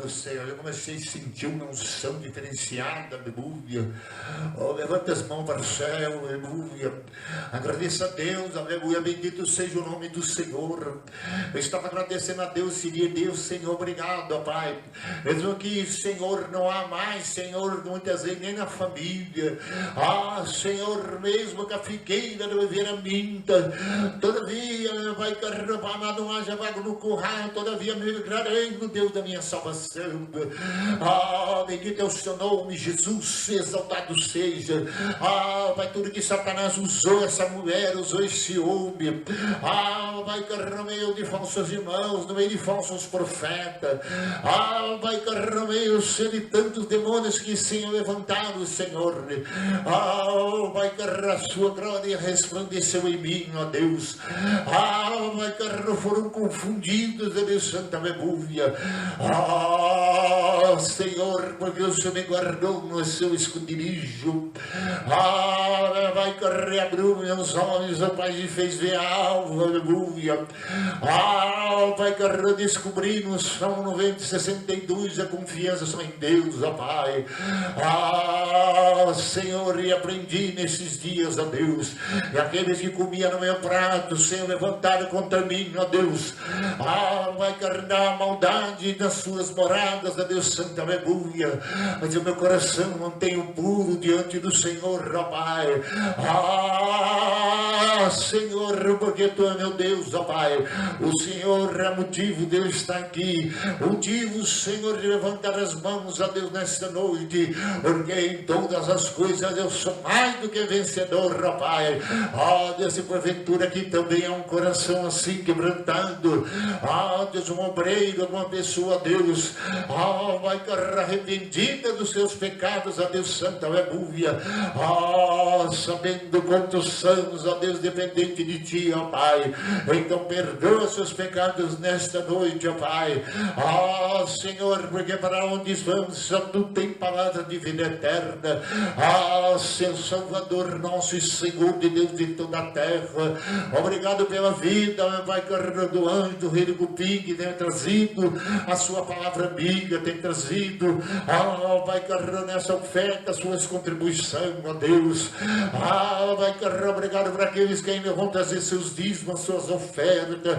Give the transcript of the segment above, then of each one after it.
do céu, eu comecei a sentir uma unção diferenciada, aleluia. Oh, levanta as mãos para o céu, aleluia. Agradeça a Deus, aleluia. Bendito seja o nome do Senhor. Eu estava agradecendo a Deus, seria Deus, Senhor, obrigado, ó Pai. Mesmo que, Senhor, não há mais, Senhor, muitas vezes nem na família. Ah, Senhor, mesmo que a figueira não viera minta, todavia, vai carregar, não haja vago no curral, todavia me livrarei no Deus da minha salvação. Ah, bendito é o seu nome, Jesus, exaltado seja. Ah, vai tudo que Satanás usou essa mulher, usou esse homem. Ah, vai no meio de falsos irmãos, no meio de falsos profetas. Ah, vai no meio de tantos demônios que se levantaram, Senhor. Ah, vai a sua glória resplandeceu em mim, ó Deus. Ah, vai foram confundidos, Deus Santa Aleluia. Ah, Senhor, porque o Senhor me guardou no seu esconderijo. Ah, vai reabriu meus olhos, ó Pai, e fez ver a alma, aleluia. Ah, vai redescobrir no Salmo 90, 62 a confiança só em Deus, ó Pai. Ah, Senhor, e aprendi nesses dias, ó Deus, e aqueles que comiam no meu prato, Senhor, levantaram contra mim, ó Deus. Ah, vai carregar a maldade das suas moradas, ó Deus Santo, aleluia. Mas o meu coração mantenho puro diante do Senhor, ó Pai. Ah, Senhor, porque Tu é meu Deus, ó Pai. O Senhor é motivo de eu estar aqui. Motivo, Senhor, de levantar as mãos, ó Deus, nesta noite. Porque em todas as coisas eu sou mais do que vencedor, ó Pai. Ah, Deus, e porventura aqui também é um coração assim quebrantado. Ah, Deus, um obreiro, uma pessoa, Deus. Ah, vai arrependida dos seus pecados, ó Deus Santo, aleluia. Ah, sabendo quantos anos, ó Deus, dependente de Ti, ó Pai. Então perdoa seus pecados nesta noite, ó Pai. Ah, Senhor, porque para onde vamos, só Tu tem palavra de vida eterna. Ah, seu Salvador, nosso e Senhor de Deus de toda a terra. Obrigado pela vida, meu Pai, do anjo, do rei do cupim, que tem trazido a sua palavra amiga, tem trazido, vai carregando nessa oferta, suas contribuições, ó Deus. Vai carregando, obrigado para aqueles que ainda vão trazer seus dízimos, suas ofertas.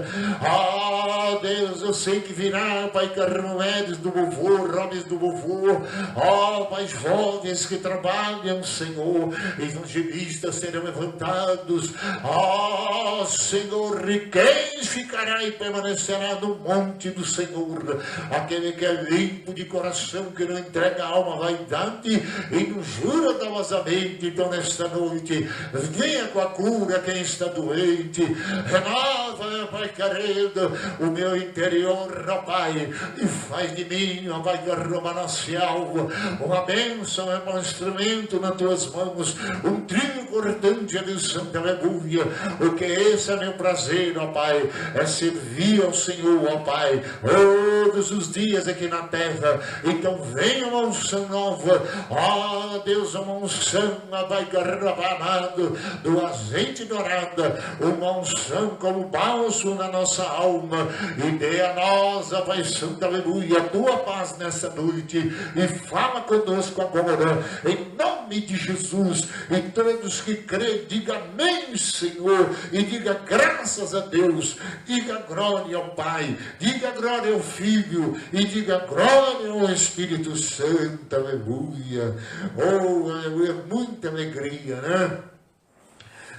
Deus, eu sei que virá, Pai, carregando médios do louvor, homens do louvor, Pai, jovens que trabalham, Senhor, evangelistas serão levantados. Senhor, e quem ficará e permanecerá no monte do Senhor? Aquele que é limpo de coração, que não entrega a alma à vaidade e não jura dolosamente. Então nesta noite, venha com a cura quem está doente. Renova, Pai querido, o meu interior, ó Pai, e faz de mim, ó Pai, manancial, uma bênção, é um instrumento nas tuas mãos, um trilho cortante, Deus Santo, aleluia. Porque esse é meu prazer, ó Pai, é servir ao Senhor, ó Pai, todos os dias aqui na terra. Então venha uma unção nova, ó Deus, uma unção, ó Pai, derramado do azeite dourado, uma unção como bálsamo na nossa alma, e dê a nós, ó Pai Santo, aleluia, a tua paz nessa noite, e fala conosco agora, em nome de Jesus. E todos que creem, diga amém, Senhor, e diga graças a Deus, diga glória ao Pai, diga glória ao Filho, e diga glória ao Espírito Santo, aleluia. Oh, aleluia, muita alegria, né?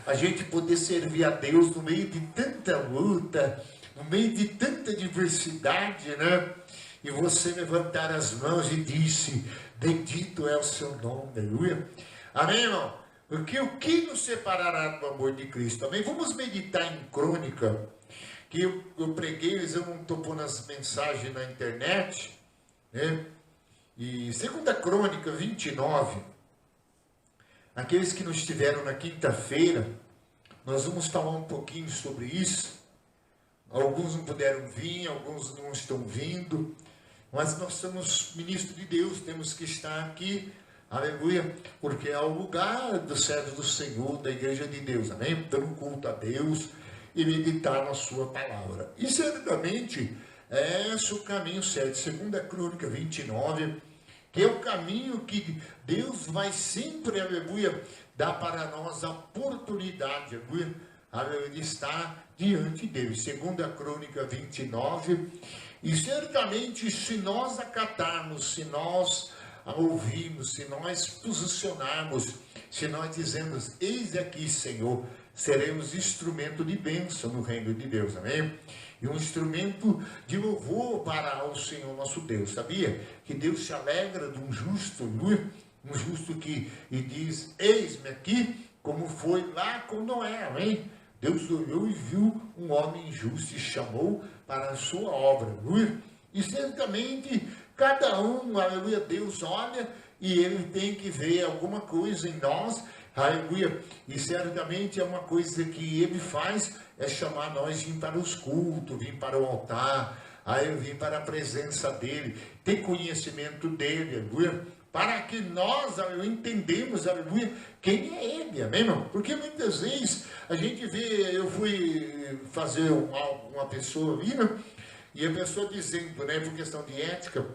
A gente poder servir a Deus no meio de tanta luta, no meio de tanta diversidade, né? E você levantar as mãos e disse, bendito é o seu nome, aleluia. Amém, irmão? Porque o que nos separará do amor de Cristo? Amém? Vamos meditar em Crônica, que eu preguei, mas eu não estou pondo as mensagens na internet, né? E 2 Crônica 29, aqueles que não estiveram na quinta-feira, nós vamos falar um pouquinho sobre isso. Alguns não puderam vir, alguns não estão vindo, mas nós somos ministros de Deus, temos que estar aqui, aleluia, porque é o lugar do servo do Senhor, da igreja de Deus, amém? Dando culto a Deus e meditar na sua palavra. E certamente é esse o caminho certo. Segunda Crônica 29, que é o caminho que Deus vai sempre, aleluia, dar para nós a oportunidade, aleluia, de estar diante dele. Segunda Crônica 29, e certamente se nós acatarmos, se nós ouvirmos, se nós posicionarmos, se nós dizemos, eis aqui, Senhor, seremos instrumento de bênção no reino de Deus, amém? E um instrumento de louvor para o Senhor nosso Deus, sabia? Que Deus se alegra de um justo, um justo que e diz, eis-me aqui, como foi lá com Noé, amém? Deus olhou e viu um homem justo e chamou para a sua obra, e certamente cada um, aleluia, Deus olha e ele tem que ver alguma coisa em nós, aleluia, e certamente é uma coisa que ele faz, é chamar nós vir para os cultos, vir para o altar, aí vir para a presença dele, ter conhecimento dele, aleluia, para que nós, aleluia, entendemos, aleluia, quem é ele, amém, irmão? Porque muitas vezes a gente vê, eu fui fazer uma pessoa ali, né? E a pessoa dizendo, né, por questão de ética,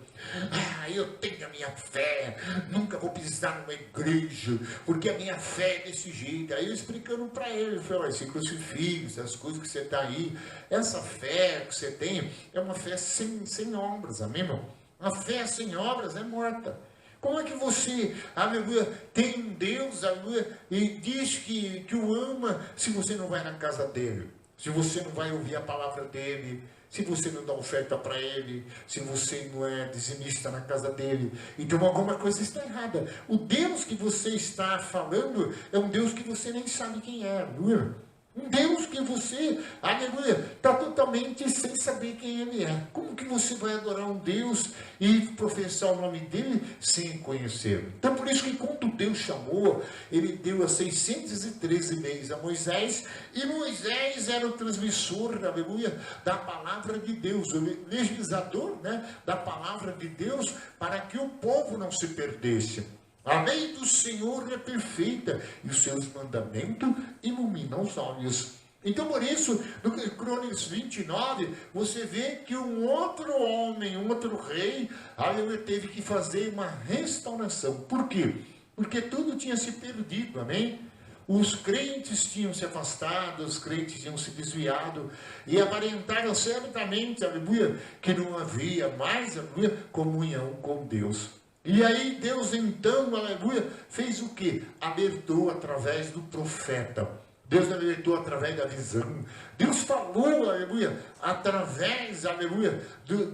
eu tenho a minha fé, nunca vou pisar numa igreja, porque a minha fé é desse jeito. Aí eu explicando para ele, falei, esse crucifixo, essas coisas que você está aí, essa fé que você tem, é uma fé sem obras, amém, irmão? A fé sem obras é morta. Como é que você, aleluia, tem um Deus, aleluia, e diz que o ama, se você não vai na casa dele, se você não vai ouvir a palavra dele, se você não dá oferta para ele, se você não é dizimista na casa dele, então alguma coisa está errada. O Deus que você está falando é um Deus que você nem sabe quem é, aleluia. Um Deus que você, aleluia, está totalmente sem saber quem ele é. Como que você vai adorar um Deus e professar o nome dele sem conhecê-lo? Então, por isso que quando Deus chamou, ele deu a 613 meses a Moisés, e Moisés era o transmissor, aleluia, da palavra de Deus, o legislador, né, da palavra de Deus, para que o povo não se perdesse. A lei do Senhor é perfeita, e os seus mandamentos iluminam os olhos. Então, por isso, no Crônicas 29, você vê que um outro homem, um outro rei, aleluia, teve que fazer uma restauração. Por quê? Porque tudo tinha se perdido, amém? Os crentes tinham se afastado, os crentes tinham se desviado, e aparentaram certamente, aleluia, que não havia mais, aleluia, comunhão com Deus. E aí Deus então, aleluia, fez o quê? Alertou através do profeta. Deus alertou através da visão. Deus falou, aleluia, através, aleluia,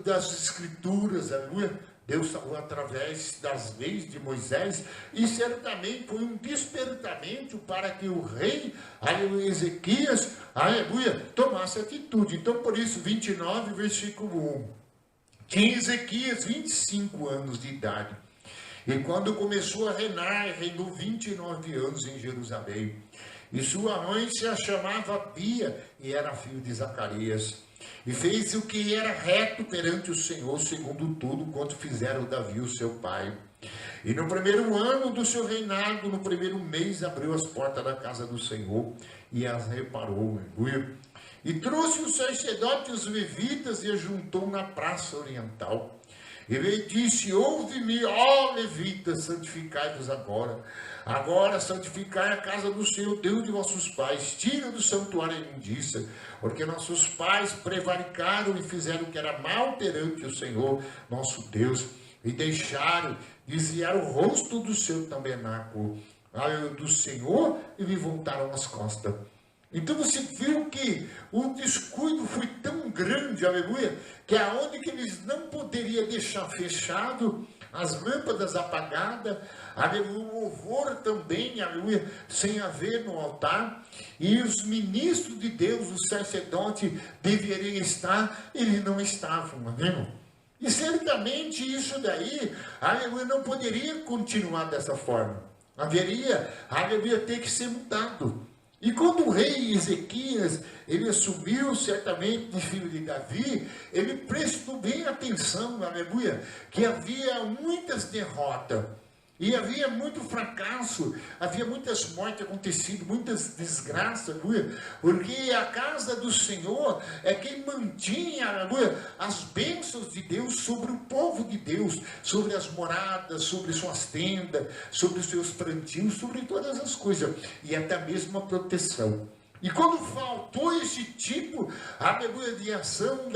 das escrituras, aleluia. Deus falou através das leis de Moisés, e certamente foi um despertamento para que o rei, aleluia, Ezequias, aleluia, tomasse atitude. Então, por isso, 29, versículo 1. Tinha Ezequias 25 anos de idade, e quando começou a reinar, reinou 29 anos em Jerusalém. E sua mãe se chamava Abia, e era filho de Zacarias. E fez o que era reto perante o Senhor, segundo tudo quanto fizeram Davi, o seu pai. E no primeiro ano do seu reinado, no primeiro mês, abriu as portas da casa do Senhor, e as reparou, aleluia. E trouxe os sacerdotes e os levitas e ajuntou na praça oriental. Ele disse, ouve-me, ó levitas, santificai-vos agora. Agora santificai a casa do Senhor, Deus de vossos pais. Tira do santuário a imundícia, porque nossos pais prevaricaram e fizeram o que era mal perante o Senhor, nosso Deus. E deixaram, desviaram o rosto do seu tabernáculo, do Senhor, e lhe voltaram as costas. Então você viu que o descuido foi tão grande, aleluia, que aonde que eles não poderiam deixar fechado, as lâmpadas apagadas, aleluia, o louvor também, aleluia, sem haver no altar, e os ministros de Deus, os sacerdotes, deveriam estar, eles não estavam, amém? E certamente isso daí, aleluia, não poderia continuar dessa forma, haveria, aleluia, ter que ser mudado. E quando o rei Ezequias, ele assumiu certamente de filho de Davi, ele prestou bem atenção, aleluia, que havia muitas derrotas. E havia muito fracasso, havia muitas mortes acontecidas, muitas desgraças, porque a casa do Senhor é quem mantinha as bênçãos de Deus sobre o povo de Deus, sobre as moradas, sobre suas tendas, sobre os seus plantios, sobre todas as coisas, e até mesmo a proteção. E quando faltou esse tipo, aleluia, de ação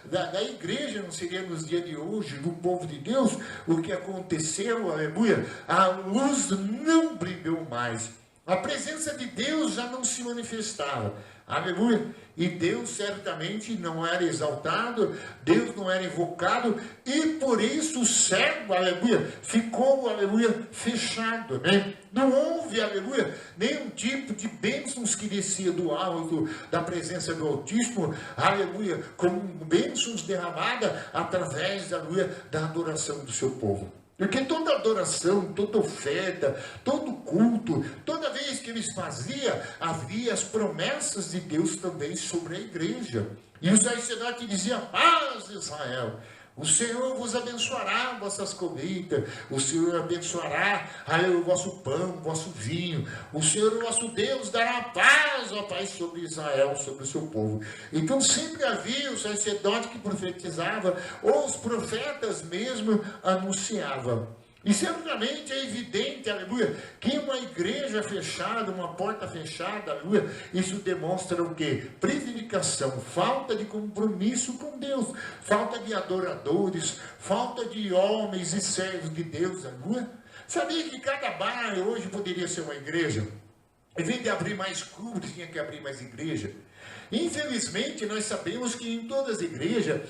da igreja, não seria nos dias de hoje, do povo de Deus, o que aconteceu, aleluia, a luz não brilhou mais. A presença de Deus já não se manifestava, aleluia, e Deus certamente não era exaltado, Deus não era invocado, e por isso o céu, aleluia, ficou, aleluia, fechado, né? Não houve, aleluia, nenhum tipo de bênçãos que descia do alto, da presença do Altíssimo, aleluia, como bênçãos derramadas através, aleluia, da adoração do seu povo. Porque toda adoração, toda oferta, todo culto, toda vez que eles faziam, havia as promessas de Deus também sobre a igreja. E o sacerdote dizia: paz, Israel. O Senhor vos abençoará vossas colheitas, o Senhor abençoará o vosso pão, o vosso vinho, o Senhor, o vosso Deus, dará paz, ó Pai, sobre Israel, sobre o seu povo. Então sempre havia o sacerdote que profetizava, ou os profetas mesmo anunciavam. E certamente é evidente, aleluia, que uma igreja fechada, uma porta fechada, aleluia, isso demonstra o quê? Prevaricação, falta de compromisso com Deus, falta de adoradores, falta de homens e servos de Deus, aleluia. Sabia que cada bairro hoje poderia ser uma igreja? Em vez de abrir mais clubes, tinha que abrir mais igreja. Infelizmente, nós sabemos que em todas as igrejas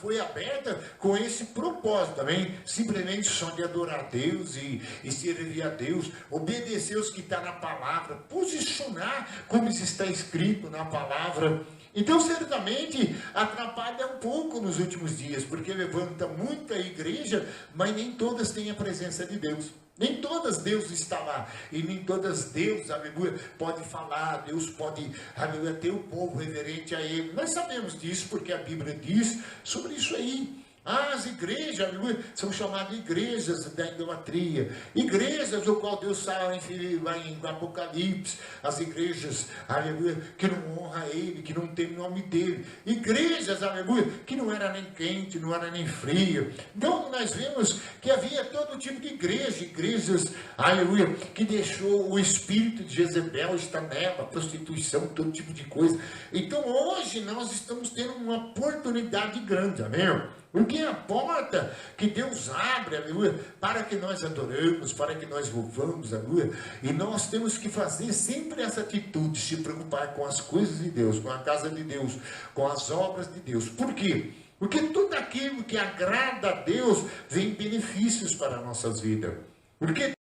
foi aberta com esse propósito também, simplesmente só de adorar a Deus e servir a Deus, obedecer os que está na palavra, posicionar como está escrito na palavra. Então, certamente, atrapalha um pouco nos últimos dias, porque levanta muita igreja, mas nem todas têm a presença de Deus. Nem todas Deus está lá, e nem todas Deus, aleluia, pode falar, Deus pode, aleluia, ter o povo reverente a Ele. Nós sabemos disso, porque a Bíblia diz sobre isso aí. As igrejas, aleluia, são chamadas igrejas da idolatria. Igrejas, o qual Deus fala lá em Apocalipse, as igrejas, aleluia, que não honra Ele, que não tem o nome dEle. Igrejas, aleluia, que não era nem quente, não era nem fria. Então, nós vemos que havia todo tipo de igrejas, aleluia, que deixou o espírito de Jezebel estar nela, prostituição, todo tipo de coisa. Então, hoje, nós estamos tendo uma oportunidade grande, amém? Porque a porta que Deus abre, aleluia, para que nós adoramos, para que nós louvamos, aleluia, e nós temos que fazer sempre essa atitude, se preocupar com as coisas de Deus, com a casa de Deus, com as obras de Deus. Por quê? Porque tudo aquilo que agrada a Deus vem benefícios para as nossas vidas. Por quê?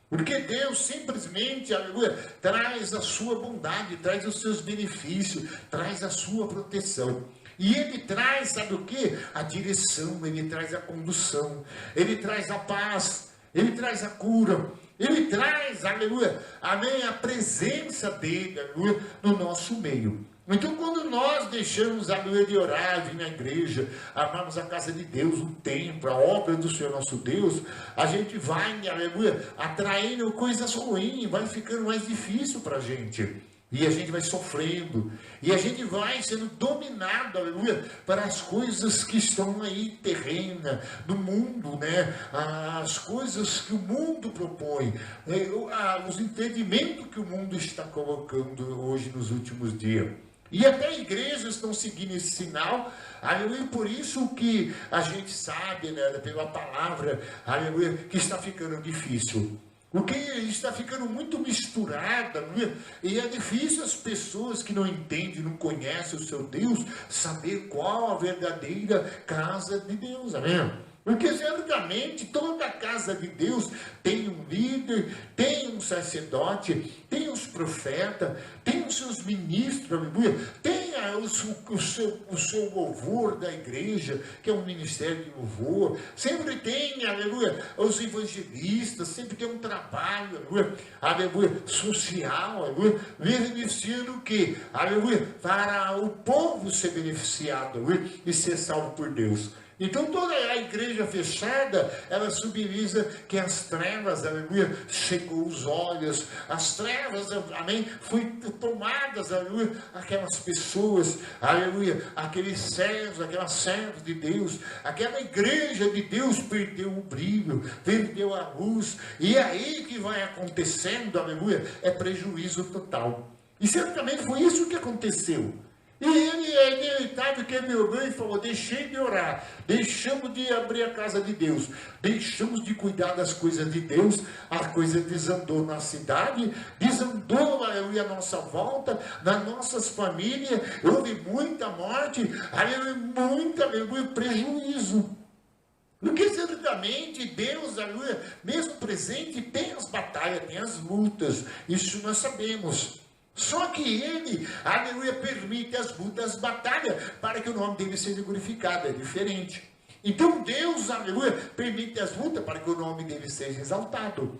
Porque Deus simplesmente, aleluia, traz a sua bondade, traz os seus benefícios, traz a sua proteção. E Ele traz, sabe o que? A direção, Ele traz a condução, Ele traz a paz, Ele traz a cura, Ele traz, aleluia, amém, a presença dEle, aleluia, no nosso meio. Então, quando nós deixamos, aleluia, de orar, vir na igreja, amarmos a casa de Deus, o templo, a obra do Senhor nosso Deus, a gente vai, aleluia, atraindo coisas ruins, vai ficando mais difícil para a gente. E a gente vai sofrendo, e a gente vai sendo dominado, aleluia, para as coisas que estão aí terrena, do mundo, né? As coisas que o mundo propõe, os entendimentos que o mundo está colocando hoje nos últimos dias. E até igrejas estão seguindo esse sinal, aleluia, por isso que a gente sabe, né, pela palavra, aleluia, que está ficando difícil. Porque está ficando muito misturado, aleluia, e é difícil as pessoas que não entendem, não conhecem o seu Deus, saber qual a verdadeira casa de Deus, amém? Porque certamente toda a casa de Deus tem um líder, tem um sacerdote, tem os profetas, tem os seus ministros, aleluia, tem tenha o seu louvor da igreja, que é um ministério de louvor, sempre tenha, aleluia, os evangelistas, sempre tem um trabalho, aleluia, social, aleluia, beneficiando o quê? Aleluia, para o povo ser beneficiado, aleluia, e ser salvo por Deus. Então toda a igreja fechada, ela simboliza que as trevas, aleluia, cegou os olhos, as trevas, amém, foi tomadas, aleluia, aquelas pessoas, aleluia, aqueles servos, aquelas servas de Deus, aquela igreja de Deus perdeu o brilho, perdeu a luz, e aí que vai acontecendo, aleluia, é prejuízo total. E certamente foi isso que aconteceu. E ele é deitado que me olhou e falou, deixei de orar, deixamos de abrir a casa de Deus, deixamos de cuidar das coisas de Deus, a coisa desandou na cidade, desandou, aleluia, a nossa volta, nas nossas famílias, houve muita morte, aleluia, muita, aleluia, prejuízo. Porque certamente Deus, aleluia, mesmo presente, tem as batalhas, tem as lutas, isso nós sabemos. Só que ele, aleluia, permite as lutas, as batalhas, para que o nome dele seja glorificado, é diferente. Então Deus, aleluia, permite as lutas para que o nome dele seja exaltado.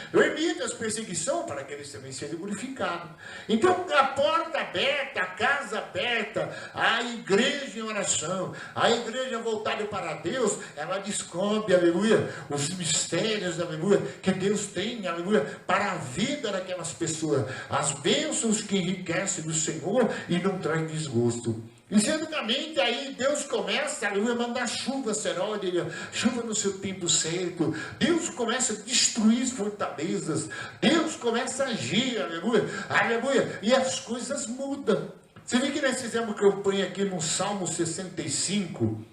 Permite as perseguições para que ele também seja glorificado. Então a porta aberta, a casa aberta, a igreja em oração, a igreja voltada para Deus, ela descobre, aleluia, os mistérios, aleluia, que Deus tem, aleluia, para a vida daquelas pessoas, as bênçãos que enriquecem do Senhor e não traz desgosto. E certamente aí Deus começa, aleluia, a mandar chuva seródia, chuva no seu tempo certo. Deus começa a destruir as fortalezas. Deus começa a agir, aleluia, aleluia. E as coisas mudam. Você vê que nós fizemos campanha aqui no Salmo 65,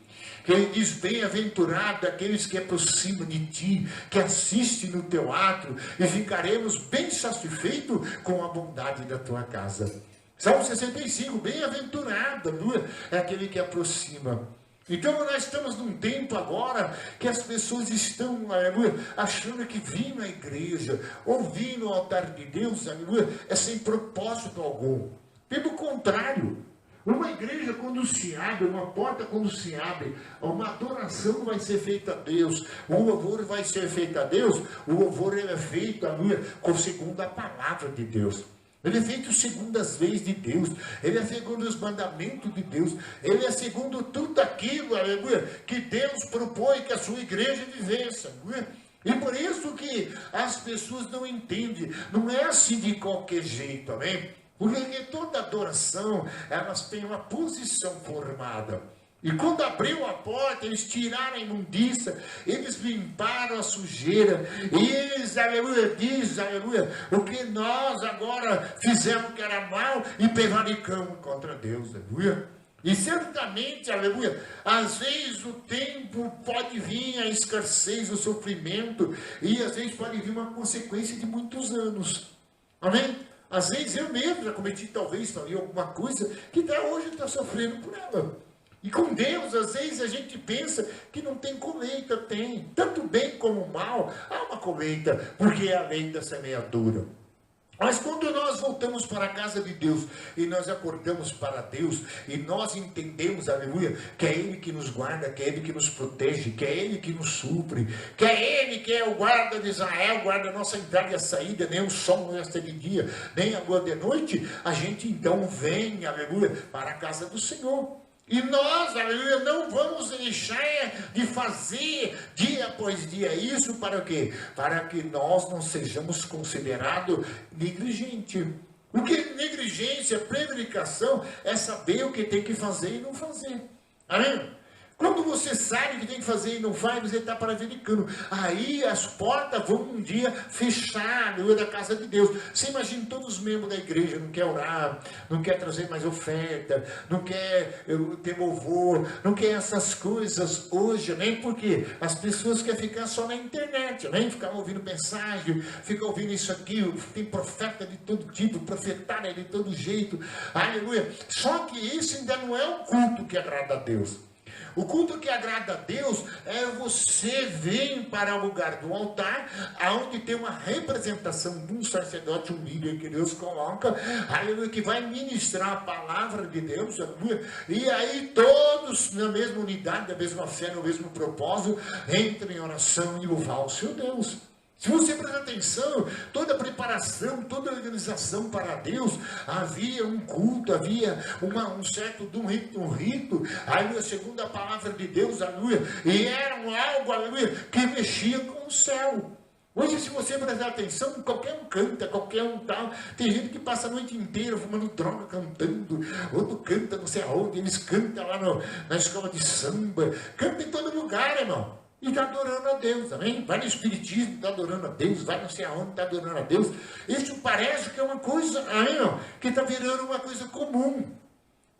que ele diz, bem-aventurado aqueles que aproximam de ti, que assistem no teu ato, e ficaremos bem satisfeitos com a bondade da tua casa. Salmo 65, bem-aventurado, é aquele que aproxima. Então nós estamos num tempo agora que as pessoas estão, aleluia, achando que vir na igreja, ouvir no altar de Deus, aleluia, é sem propósito algum. Pelo contrário, uma igreja quando se abre, uma porta quando se abre, uma adoração vai ser feita a Deus, o louvor vai ser feito a Deus, o louvor ele é feito, aleluia, segundo a palavra de Deus. Ele é feito segundo as leis de Deus, ele é segundo os mandamentos de Deus, ele é segundo tudo aquilo, aleluia, que Deus propõe que a sua igreja vivesse, aleluia. E por isso que as pessoas não entendem, não é assim de qualquer jeito, amém? Porque toda adoração, elas têm uma posição formada. E quando abriu a porta, eles tiraram a imundícia, eles limparam a sujeira, e eles, aleluia, diz, aleluia, o que nós agora fizemos que era mal e prevaricamos contra Deus, aleluia. E certamente, aleluia, às vezes o tempo pode vir a escassez, o sofrimento, e às vezes pode vir uma consequência de muitos anos, amém? Às vezes eu mesmo já cometi talvez alguma coisa que até hoje está sofrendo por ela. E com Deus, às vezes a gente pensa que não tem colheita, tem. Tanto bem como mal, há uma colheita, porque é a lei da semeadura. Mas quando nós voltamos para a casa de Deus, e nós acordamos para Deus, e nós entendemos, aleluia, que é Ele que nos guarda, que é Ele que nos protege, que é Ele que nos supre, que é Ele que é o guarda de Israel, guarda a nossa entrada e a saída, nem o sol não está de dia, nem a lua de noite, a gente então vem, aleluia, para a casa do Senhor. E nós, aleluia, não vamos deixar de fazer dia após dia isso para o quê? Para que nós não sejamos considerados negligentes. Porque negligência, prevaricação é saber o que tem que fazer e não fazer. Amém? Quando você sabe o que tem que fazer e não faz, você está prevaricando. Aí as portas vão um dia fechar da casa de Deus. Você imagina todos os membros da igreja, não quer orar, não quer trazer mais oferta, não quer ter louvor, não quer essas coisas hoje, nem porque as pessoas querem ficar só na internet, nem ficar ouvindo mensagem, ficar ouvindo isso aqui, tem profeta de todo tipo, profetária de todo jeito, aleluia. Só que isso ainda não é um culto que agrada a Deus. O culto que agrada a Deus é você vir para o lugar do altar, onde tem uma representação de um sacerdote, um líder que Deus coloca, aleluia, que vai ministrar a palavra de Deus, aleluia, e aí todos na mesma unidade, na mesma fé, no mesmo propósito, entram em oração e louvar o seu Deus. Se você prestar atenção, toda a preparação, toda a organização para Deus, havia um culto, havia um certo um rito, aleluia, segundo a palavra de Deus, aleluia, e era algo, aleluia, que mexia com o céu. Hoje, se você prestar atenção, qualquer um canta, qualquer um tal. Tem gente que passa a noite inteira fumando droga, cantando. Outro canta não sei aonde, eles cantam lá na escola de samba. Canta em todo lugar, irmão. E está adorando a Deus, amém? Vai no espiritismo, está adorando a Deus. Vai não sei aonde, está adorando a Deus. Isso parece que é uma coisa, aí, ó, que está virando uma coisa comum.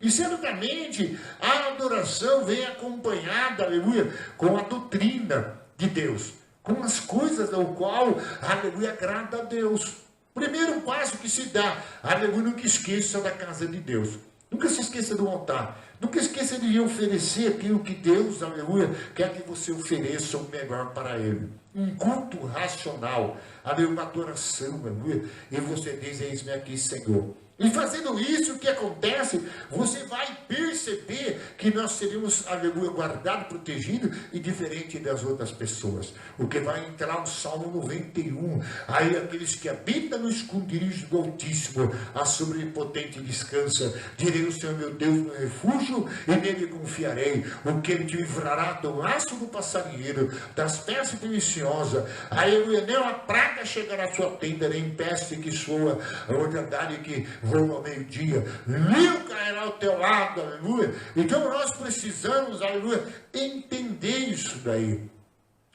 E certamente a adoração vem acompanhada, aleluia, com a doutrina de Deus. Com as coisas ao qual, aleluia, agrada a Deus. Primeiro passo que se dá, aleluia, nunca esqueça da casa de Deus. Nunca se esqueça do altar. Nunca esqueça de oferecer aquilo que Deus, aleluia, quer que você ofereça o melhor para Ele. Um culto racional, aleluia, uma adoração, aleluia. E você diz, eis-me aqui, Senhor. E fazendo isso, o que acontece? Você vai perceber que nós seremos, aleluia, guardados, protegidos e diferente das outras pessoas. O que vai entrar no Salmo 91. Aí aqueles que habitam no esconderijo do Altíssimo, a sobrepotente descansa. Direi o Senhor meu Deus meu refúgio e nele confiarei. O que ele te livrará do laço do passarinheiro, das pestes deliciosas. Aí, aleluia, nem uma praga chegará à sua tenda, nem peste que soa, a ordenada que voa ao meio-dia, mil cairá ao teu lado, aleluia. Então nós precisamos, aleluia, entender isso daí.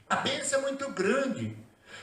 A bênção é muito grande.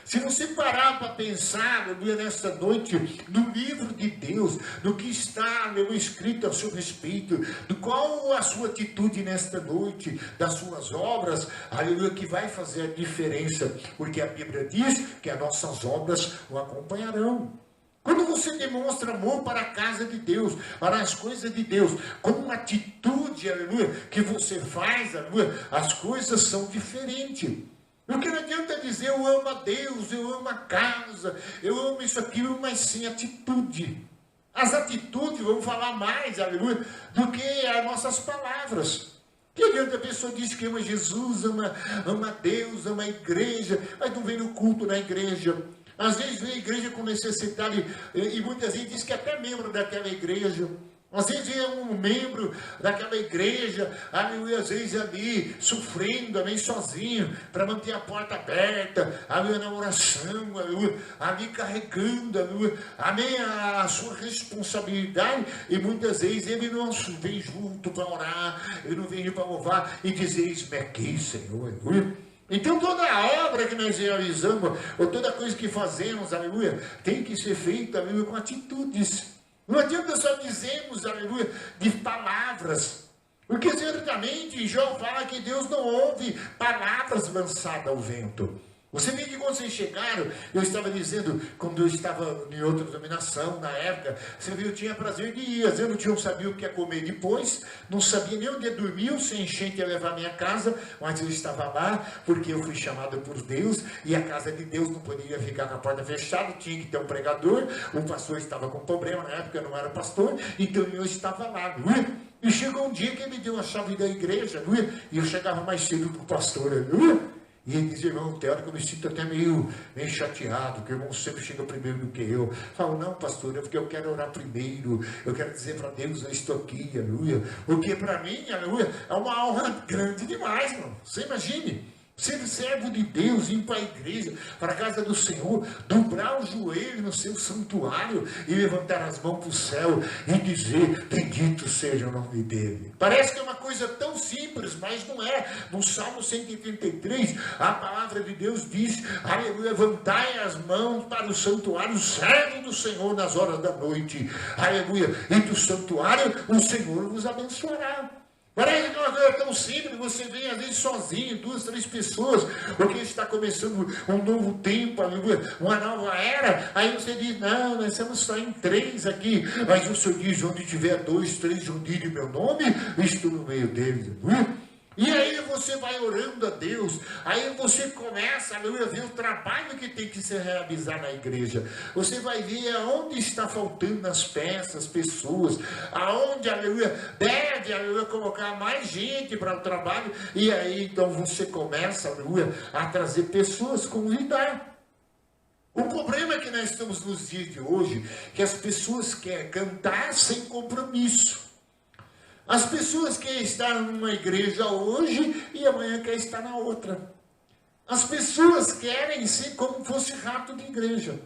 Se você parar para pensar, aleluia, nesta noite, no livro de Deus, no que está, aleluia, escrito a seu respeito, do qual a sua atitude nesta noite, das suas obras, aleluia, que vai fazer a diferença, porque a Bíblia diz que as nossas obras o acompanharão. Quando você demonstra amor para a casa de Deus, para as coisas de Deus, com uma atitude, aleluia, que você faz, aleluia, as coisas são diferentes. Porque não adianta dizer eu amo a Deus, eu amo a casa, eu amo isso aqui, mas sem atitude. As atitudes vão falar mais, aleluia, do que as nossas palavras. Que adianta a pessoa diz que ama Jesus, ama Deus, ama a igreja, mas não vem no culto na igreja. Às vezes vem a igreja com necessidade, e muitas vezes diz que até membro daquela igreja. Às vezes é um membro daquela igreja, aleluia, às vezes ali, sofrendo, amém, sozinho, para manter a porta aberta, aleluia, na oração, aleluia, ali carregando, aleluia, amém, a sua responsabilidade, e muitas vezes ele não vem junto para orar, ele não vem para louvar e dizer, eis-me aqui, Senhor, aleluia. Então toda a obra que nós realizamos, ou toda coisa que fazemos, aleluia, tem que ser feita, aleluia, com atitudes. Não adianta só dizermos, aleluia, de palavras. Porque certamente João fala que Deus não ouve palavras lançadas ao vento. Você vê que quando vocês chegaram, eu estava dizendo, quando eu estava em outra dominação, na época, você viu, eu tinha prazer de ir, às vezes eu não sabia o que ia comer depois, não sabia nem onde ia dormir, se enchente ia levar a minha casa, mas eu estava lá, porque eu fui chamado por Deus, e a casa de Deus não poderia ficar com a porta fechada, tinha que ter um pregador, o pastor estava com problema, na época eu não era pastor, então eu estava lá, não é? E chegou um dia que ele me deu a chave da igreja, não é? E eu chegava mais cedo que o pastor, não é? E ele dizia, irmão, tem hora que eu me sinto até meio chateado, que o irmão sempre chega primeiro do que eu. Eu falo, não, pastor, é porque eu quero orar primeiro, eu quero dizer para Deus, eu estou aqui, aleluia. Porque para mim, aleluia, é uma honra grande demais, irmão. Você imagine. Ser servo de Deus, ir para a igreja, para a casa do Senhor, dobrar o joelho no seu santuário e levantar as mãos para o céu e dizer, bendito seja o nome dele. Parece que é uma coisa tão simples, mas não é. No Salmo 133, a palavra de Deus diz, aleluia, levantai as mãos para o santuário, servo do Senhor nas horas da noite, aleluia, e do santuário o Senhor vos abençoará. Parece que uma coisa tão simples, você vem às vezes sozinho, 2, 3 pessoas, porque está começando um novo tempo, uma nova era, aí você diz, não, nós estamos só em 3 aqui, mas o Senhor diz, onde tiver 2, 3 reunidos em meu nome, estou no meio deles, e aí você vai orando a Deus, aí você começa, aleluia, a ver o trabalho que tem que se realizar na igreja. Você vai ver aonde está faltando as peças, pessoas, aonde, aleluia, deve, aleluia, colocar mais gente para o trabalho, e aí então você começa, aleluia, a trazer pessoas, convidar. O problema é que nós estamos nos dias de hoje, que as pessoas querem cantar sem compromisso. As pessoas querem estar numa igreja hoje e amanhã querem estar na outra. As pessoas querem ser como fosse rato de igreja.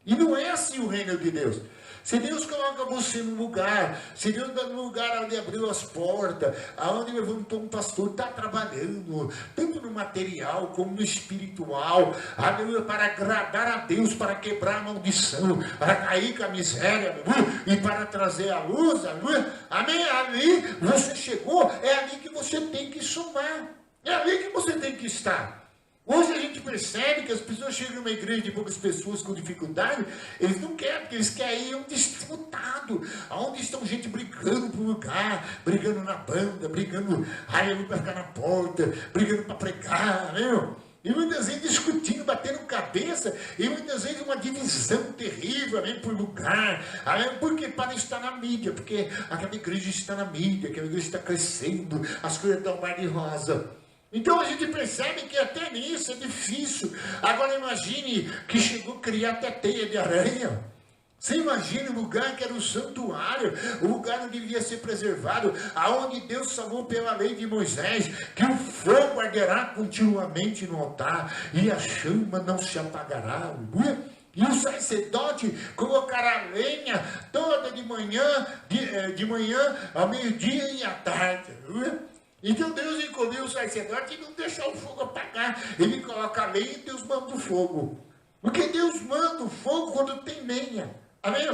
E não é assim o reino de Deus. Se Deus coloca você no lugar, se Deus dá no lugar onde abriu as portas, aonde levantou um pastor, está trabalhando, tanto no material como no espiritual, aleluia, para agradar a Deus, para quebrar a maldição, para cair com a miséria, aleluia, e para trazer a luz, aleluia, amém? Ali você chegou, é ali que você tem que somar, é ali que você tem que estar. Hoje a gente percebe que as pessoas chegam numa igreja de poucas pessoas com dificuldade, eles não querem, porque eles querem ir onde disputado, onde estão gente brigando por lugar, brigando na banda, brigando para ficar na porta, brigando para pregar, meu. E muitas vezes discutindo, batendo cabeça, e muitas vezes uma divisão terrível, amém, por lugar, amém, porque para estar na mídia, porque aquela igreja está na mídia, aquela igreja está crescendo, as coisas estão mar de rosa. Então a gente percebe que até nisso é difícil. Agora imagine que chegou a criar até teia de aranha. Você imagina o lugar que era o santuário, o lugar onde devia ser preservado, aonde Deus salvou pela lei de Moisés, que o fogo arderá continuamente no altar, e a chama não se apagará. E o sacerdote colocará lenha toda de manhã, ao meio-dia e à tarde. Então Deus encolheu o sacerdote e não deixou o fogo apagar. Ele coloca a lenha e Deus manda o fogo. Porque Deus manda o fogo quando tem lenha. Amém?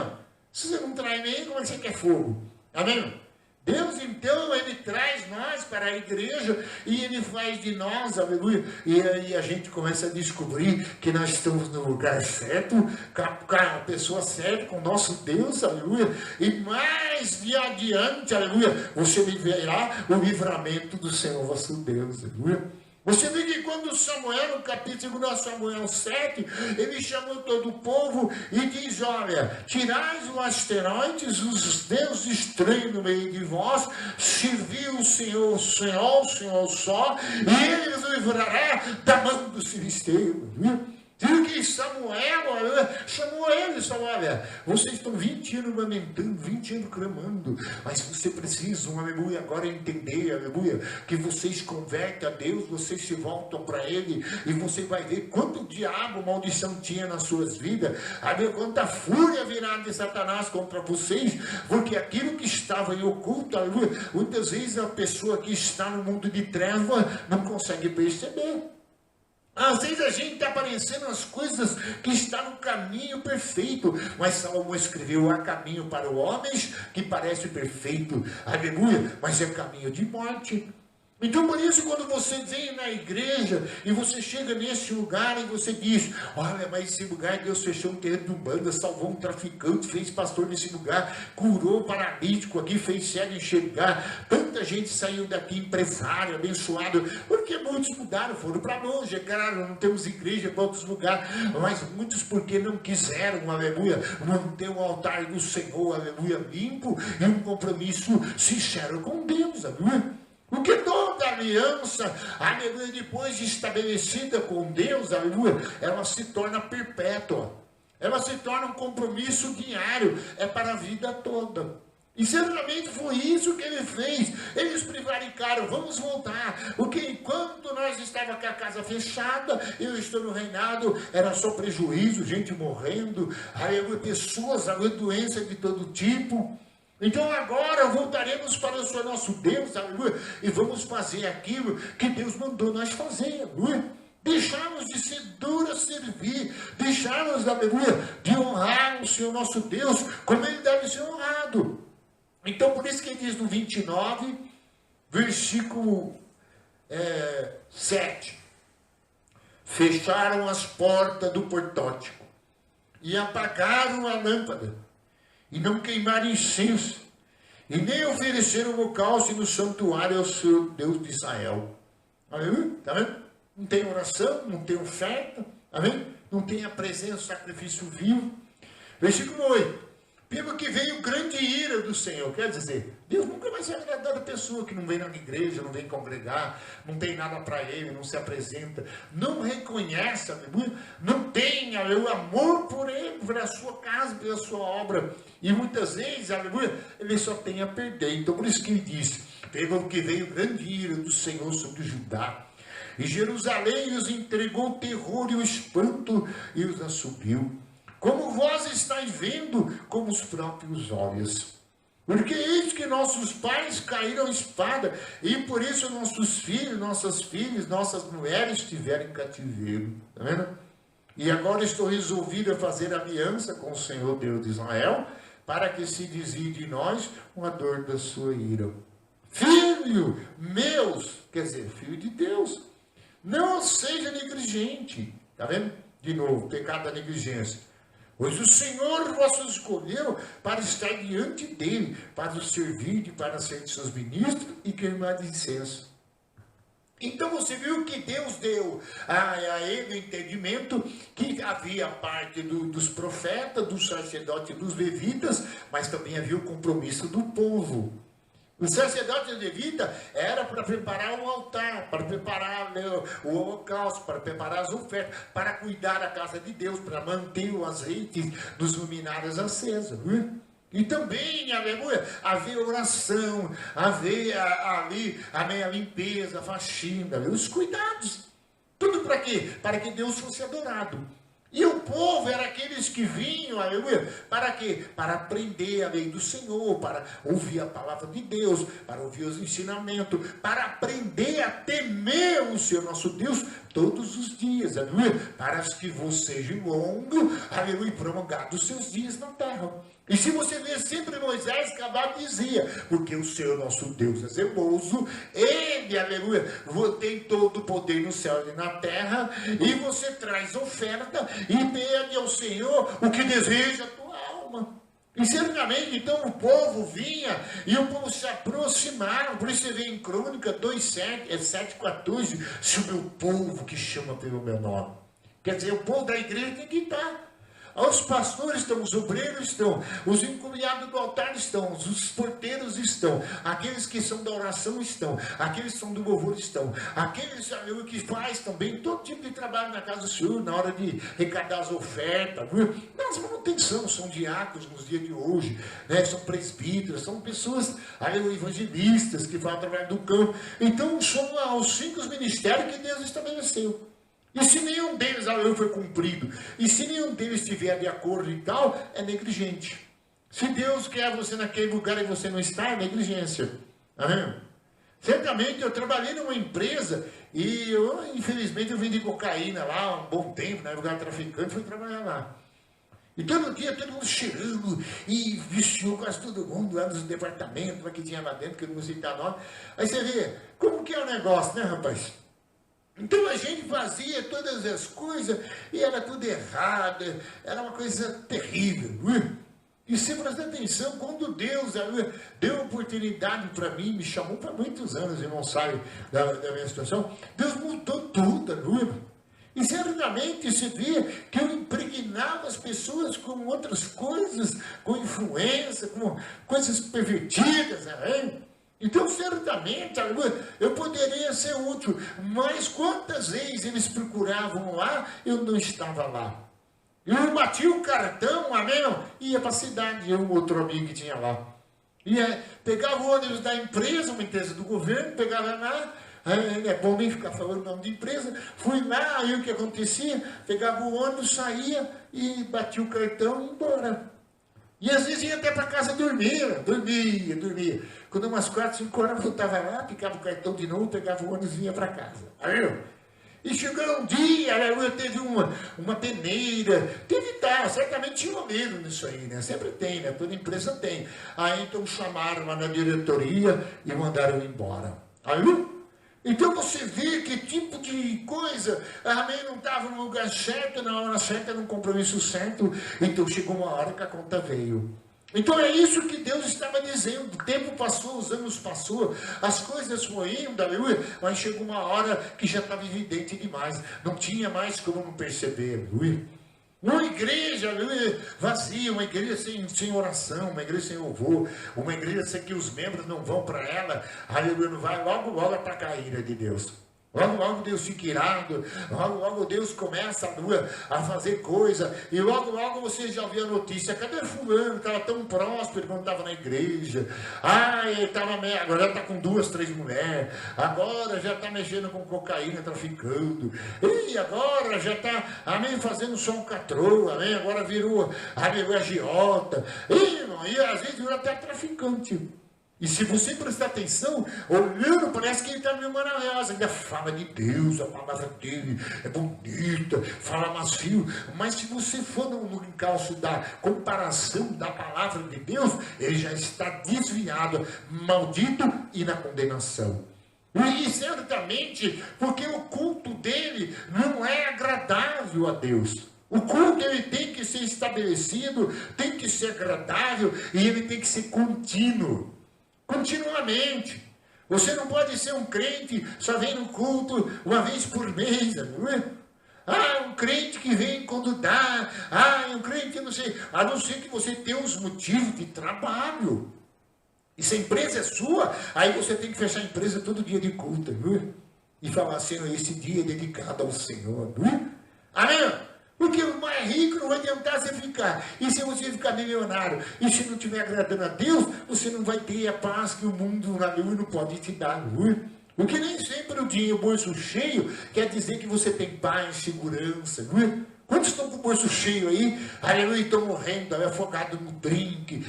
Se você não traz lenha, como é que você quer fogo? Amém? Deus, então, Ele traz nós para a igreja e Ele faz de nós, aleluia. E aí a gente começa a descobrir que nós estamos no lugar certo, com a pessoa certa, com o nosso Deus, aleluia. E mais de adiante, aleluia, você viverá o livramento do Senhor vosso Deus, aleluia. Você vê que quando Samuel, no capítulo 2 Samuel 7, ele chamou todo o povo e diz, olha, tirais os asteroides, os deuses estranhos no meio de vós, serviu o Senhor só, e ele os livrará da mão dos filisteus. Viu que Samuel chamou ele, olha, vocês estão 20 anos lamentando, 20 anos clamando, mas você precisa, aleluia, agora entender, aleluia, que vocês convertem a Deus, vocês se voltam para Ele, e você vai ver quanto diabo, maldição tinha nas suas vidas, aleluia, quanta fúria virá de Satanás contra vocês, porque aquilo que estava em oculto, aleluia, muitas vezes a pessoa que está no mundo de trevas não consegue perceber. Às vezes a gente está aparecendo as coisas que estão no caminho perfeito, mas Salomão escreveu, há caminho para os homens que parece perfeito, aleluia, mas é caminho de morte. Então por isso quando você vem na igreja e você chega nesse lugar e você diz, olha, mas esse lugar Deus fechou um terreno de Umbanda, salvou um traficante, fez pastor nesse lugar, curou paralítico aqui, fez cego enxergar, tanta gente saiu daqui empresário, abençoado, porque muitos mudaram, foram para longe, é claro, não temos igreja para outros lugares, mas muitos porque não quiseram, aleluia, manter o altar do Senhor, aleluia, limpo e um compromisso sincero com Deus, aleluia. Porque toda aliança, aleluia, depois de estabelecida com Deus, aleluia, ela se torna perpétua. Ela se torna um compromisso diário, é para a vida toda. E certamente foi isso que ele fez. Eles prevaricaram, vamos voltar. Porque enquanto nós estávamos com a casa fechada, eu estou no reinado, era só prejuízo, gente morrendo, aleluia, pessoas, aleluia, doença de todo tipo. Então agora voltaremos para o Senhor nosso Deus, aleluia, e vamos fazer aquilo que Deus mandou nós fazer, aleluia. Deixarmos de ser duro a servir, deixarmos, aleluia, de honrar o Senhor nosso Deus, como Ele deve ser honrado. Então por isso que ele diz no 29, versículo 7, fecharam as portas do portótico, e apagaram a lâmpada, e não queimaram incenso, e nem ofereceram holocausto no santuário ao seu Deus de Israel. Aleluia, tá vendo? Não tem oração, não tem oferta, tá vendo? Não tem a presença, o sacrifício vivo. Versículo 8. Pelo que veio grande ira do Senhor. Quer dizer, Deus nunca vai se agradar da pessoa que não vem na igreja, não vem congregar, não tem nada para ele, não se apresenta, não reconhece, aleluia, não tem, aleluia, amor por ele, pela sua casa, pela sua obra. E muitas vezes, aleluia, ele só tem a perder. Então por isso que ele disse, pelo que veio grande ira do Senhor sobre Judá. E Jerusalém os entregou o terror e o espanto e os assobiu. Como vós estáis vendo como os próprios olhos. Porque eis que nossos pais caíram à espada, e por isso nossos filhos, nossas filhas, nossas mulheres estiveram em cativeiro. Está vendo? E agora estou resolvido a fazer aliança com o Senhor Deus de Israel, para que se desvie de nós uma dor da sua ira. Filho meus, quer dizer, filho de Deus, não seja negligente. Está vendo? De novo, pecado da negligência. Pois o Senhor vos escolheu para estar diante dele, para o servir, para ser de seus ministros e queimar de incenso. Então você viu que Deus deu a ele o entendimento que havia parte dos profetas, dos sacerdotes e dos levitas, mas também havia o compromisso do povo. O sacerdote levita era para preparar o altar, para preparar o holocausto, para preparar as ofertas, para cuidar da casa de Deus, para manter o azeite dos luminares acesos. E também, aleluia, havia oração, havia ali a limpeza, a faxina, os cuidados. Tudo para quê? Para que Deus fosse adorado. E o povo era aqueles que vinham, aleluia, para quê? Para aprender a lei do Senhor, para ouvir a palavra de Deus, para ouvir os ensinamentos, para aprender a temer o Senhor nosso Deus todos os dias, aleluia, para que você seja longo, aleluia, e prolongado os seus dias na terra. E se você ver sempre Moisés, Cabal dizia, porque o Senhor nosso Deus é zeloso, ele, aleluia, tem todo o poder no céu e na terra, e você traz oferta e pede ao Senhor o que deseja a tua alma. E certamente, então, o povo vinha e o povo se aproximava. Por isso você vê em Crônica 7:14, se o meu povo que chama pelo meu nome. Quer dizer, o povo da igreja tem que estar. Os pastores estão, os obreiros estão, os encomendados do altar estão, os porteiros estão, aqueles que são da oração estão, aqueles que são do louvor estão, aqueles que faz também todo tipo de trabalho na casa do Senhor, na hora de arrecadar as ofertas, nas manutenção, são diáconos nos dias de hoje, né? São presbíteros, são pessoas evangelistas que fazem trabalho do campo. Então são os 5 ministérios que Deus estabeleceu. E se nenhum deles foi cumprido, e se nenhum deles estiver de acordo e tal, é negligente. Se Deus quer você naquele lugar e você não está, é negligência. Amém? Certamente eu trabalhei numa empresa e infelizmente eu vendi cocaína lá há um bom tempo, né? Lugar traficante, fui trabalhar lá. E todo dia todo mundo cheirando e viciou quase todo mundo lá nos departamentos que tinha lá dentro, que eu não vou citar nome. Aí você vê, como que é o negócio, né, rapaz? Então a gente fazia todas as coisas e era tudo errado, era uma coisa terrível. E se prestar atenção, quando Deus deu oportunidade para mim, me chamou para muitos anos, irmão, sabe da minha situação, Deus mudou tudo, E certamente se via que eu impregnava as pessoas com outras coisas, com influência, com coisas pervertidas, Então, certamente, eu poderia ser útil, mas quantas vezes eles procuravam lá, eu não estava lá. Eu batia o cartão, ia para a cidade, eu, outro amigo que tinha lá. Pegava o ônibus da empresa, uma empresa do governo, pegava lá, é bom nem ficar falando o nome de empresa, fui lá, aí o que acontecia? Pegava o ônibus, saía e batia o cartão e ia embora. E às vezes ia até para casa dormia. Quando umas 4, 5 horas eu voltava lá, picava o cartão de novo, pegava o ônibus e ia para casa. E chegou um dia, teve uma peneira, certamente tinha medo nisso aí, né? Sempre tem, né? Toda empresa tem. Aí então chamaram lá na diretoria e mandaram embora. Então você vê que tipo de coisa, não estava no lugar certo, na hora certa, num compromisso certo. Então chegou uma hora que a conta veio. Então é isso que Deus estava dizendo. O tempo passou, os anos passou, as coisas foram indo, aleluia, mas chegou uma hora que já estava evidente demais. Não tinha mais como não perceber, aleluia. Uma igreja, aleluia, vazia, uma igreja sem oração, uma igreja sem louvor, uma igreja sem que os membros não vão para ela, aleluia, não vai, logo atacar a ira de Deus. Logo Deus fica irado, logo Deus começa a fazer coisa, e logo você já ouviu a notícia, cadê fulano, estava tão próspero quando estava na igreja, agora já está com 2, 3 mulheres, agora já está mexendo com cocaína, traficando, e agora já está, amém, fazendo só um catroa, amém, agora virou agiota, e às vezes virou até traficante. E se você prestar atenção, olhando, parece que ele está meio maravilhoso, ainda fala de Deus, a palavra dele é bonita, fala macio, mas se você for no encalço da comparação da palavra de Deus, ele já está desviado, maldito e na condenação. E certamente, porque o culto dele não é agradável a Deus. O culto ele tem que ser estabelecido, tem que ser agradável e ele tem que ser contínuo. Continuamente. Você não pode ser um crente, só vem no culto uma vez por mês, não é? Um crente que vem quando dá. Um crente, não sei. A não ser que você tenha uns motivos de trabalho. E se a empresa é sua, aí você tem que fechar a empresa todo dia de culto, não é? E falar, Senhor, esse dia é dedicado ao Senhor, não é? Amém? Porque o mais rico não vai adiantar você ficar. E se você ficar milionário, e se não estiver agradando a Deus, você não vai ter a paz que o mundo não pode te dar. Porque nem sempre o dinheiro, o bolso cheio, quer dizer que você tem paz, segurança. Não é? Quantos estão com o bolso cheio aí? Aleluia, estão morrendo, afogados no drink,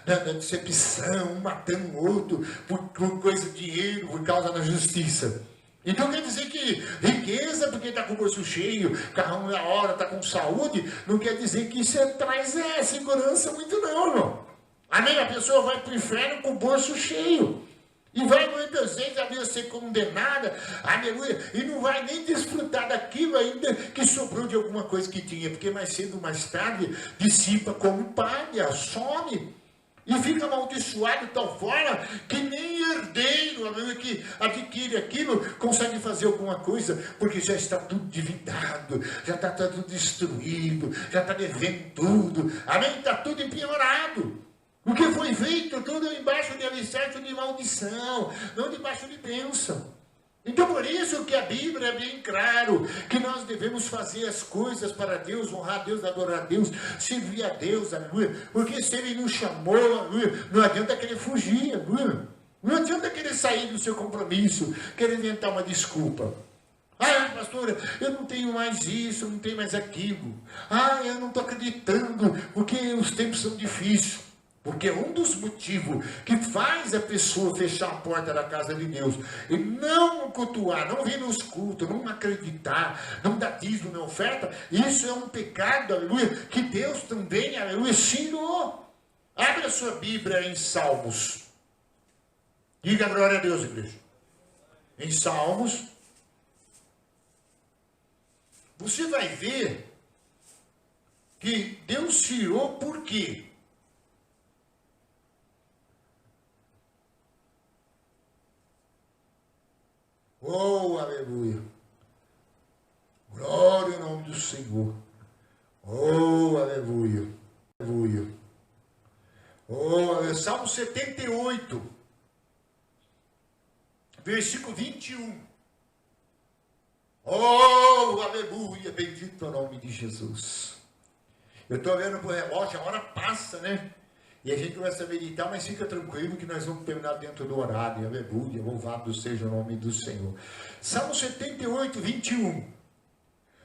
na decepção, um matando o outro, por coisa de dinheiro, por causa da justiça. Então quer dizer que riqueza, porque está com o bolso cheio, carrão na hora, está com saúde, não quer dizer que isso traz segurança muito não, irmão. Amém? A pessoa vai para o inferno com o bolso cheio. E vai muitas vezes a ser condenada, aleluia, e não vai nem desfrutar daquilo ainda que sobrou de alguma coisa que tinha, porque mais cedo ou mais tarde dissipa como palha, some. E fica amaldiçoado de tal forma que nem herdeiro, aleluia, que adquire aquilo, consegue fazer alguma coisa, porque já está tudo endividado, já está tudo destruído, já está devendo tudo, amém? Está tudo empenhorado. O que foi feito tudo embaixo de alicerce de maldição, não debaixo de bênção. Então por isso que a Bíblia é bem claro, que nós devemos fazer as coisas para Deus, honrar a Deus, adorar a Deus, servir a Deus, aleluia. Porque se Ele nos chamou, aleluia, não adianta querer fugir, aleluia. Não adianta querer sair do seu compromisso, querer inventar uma desculpa. Pastora, eu não tenho mais isso, eu não tenho mais aquilo. Eu não estou acreditando, porque os tempos são difíceis. Porque um dos motivos que faz a pessoa fechar a porta da casa de Deus e não cultuar, não vir nos cultos, não acreditar, não dar dízimo, não oferta, isso é um pecado, aleluia, que Deus também, aleluia, ensinou. Abre a sua Bíblia em Salmos. Diga glória a Deus, igreja. Em Salmos, você vai ver que Deus tirou por quê? Oh, aleluia. Glória ao nome do Senhor. Oh, aleluia. Aleluia. Oh, Salmo 78, versículo 21. Oh, aleluia. Bendito é o nome de Jesus. Eu estou olhando para o relógio, a hora passa, né? E a gente começa a meditar, mas fica tranquilo que nós vamos terminar dentro do horário. Aleluia, louvado seja o nome do Senhor. Salmo 78, 21.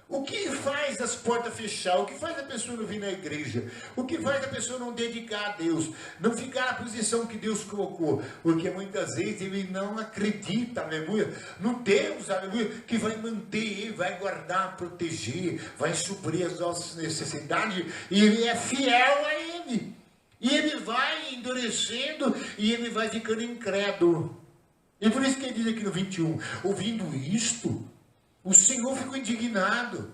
O que faz as portas fechar? O que faz a pessoa não vir na igreja? O que faz a pessoa não dedicar a Deus? Não ficar na posição que Deus colocou? Porque muitas vezes ele não acredita, aleluia, no Deus, aleluia, que vai manter ele, vai guardar, proteger, vai suprir as nossas necessidades, e ele é fiel a ele. E ele vai endurecendo e ele vai ficando incrédulo. E por isso que ele diz aqui no 21, ouvindo isto, o Senhor ficou indignado.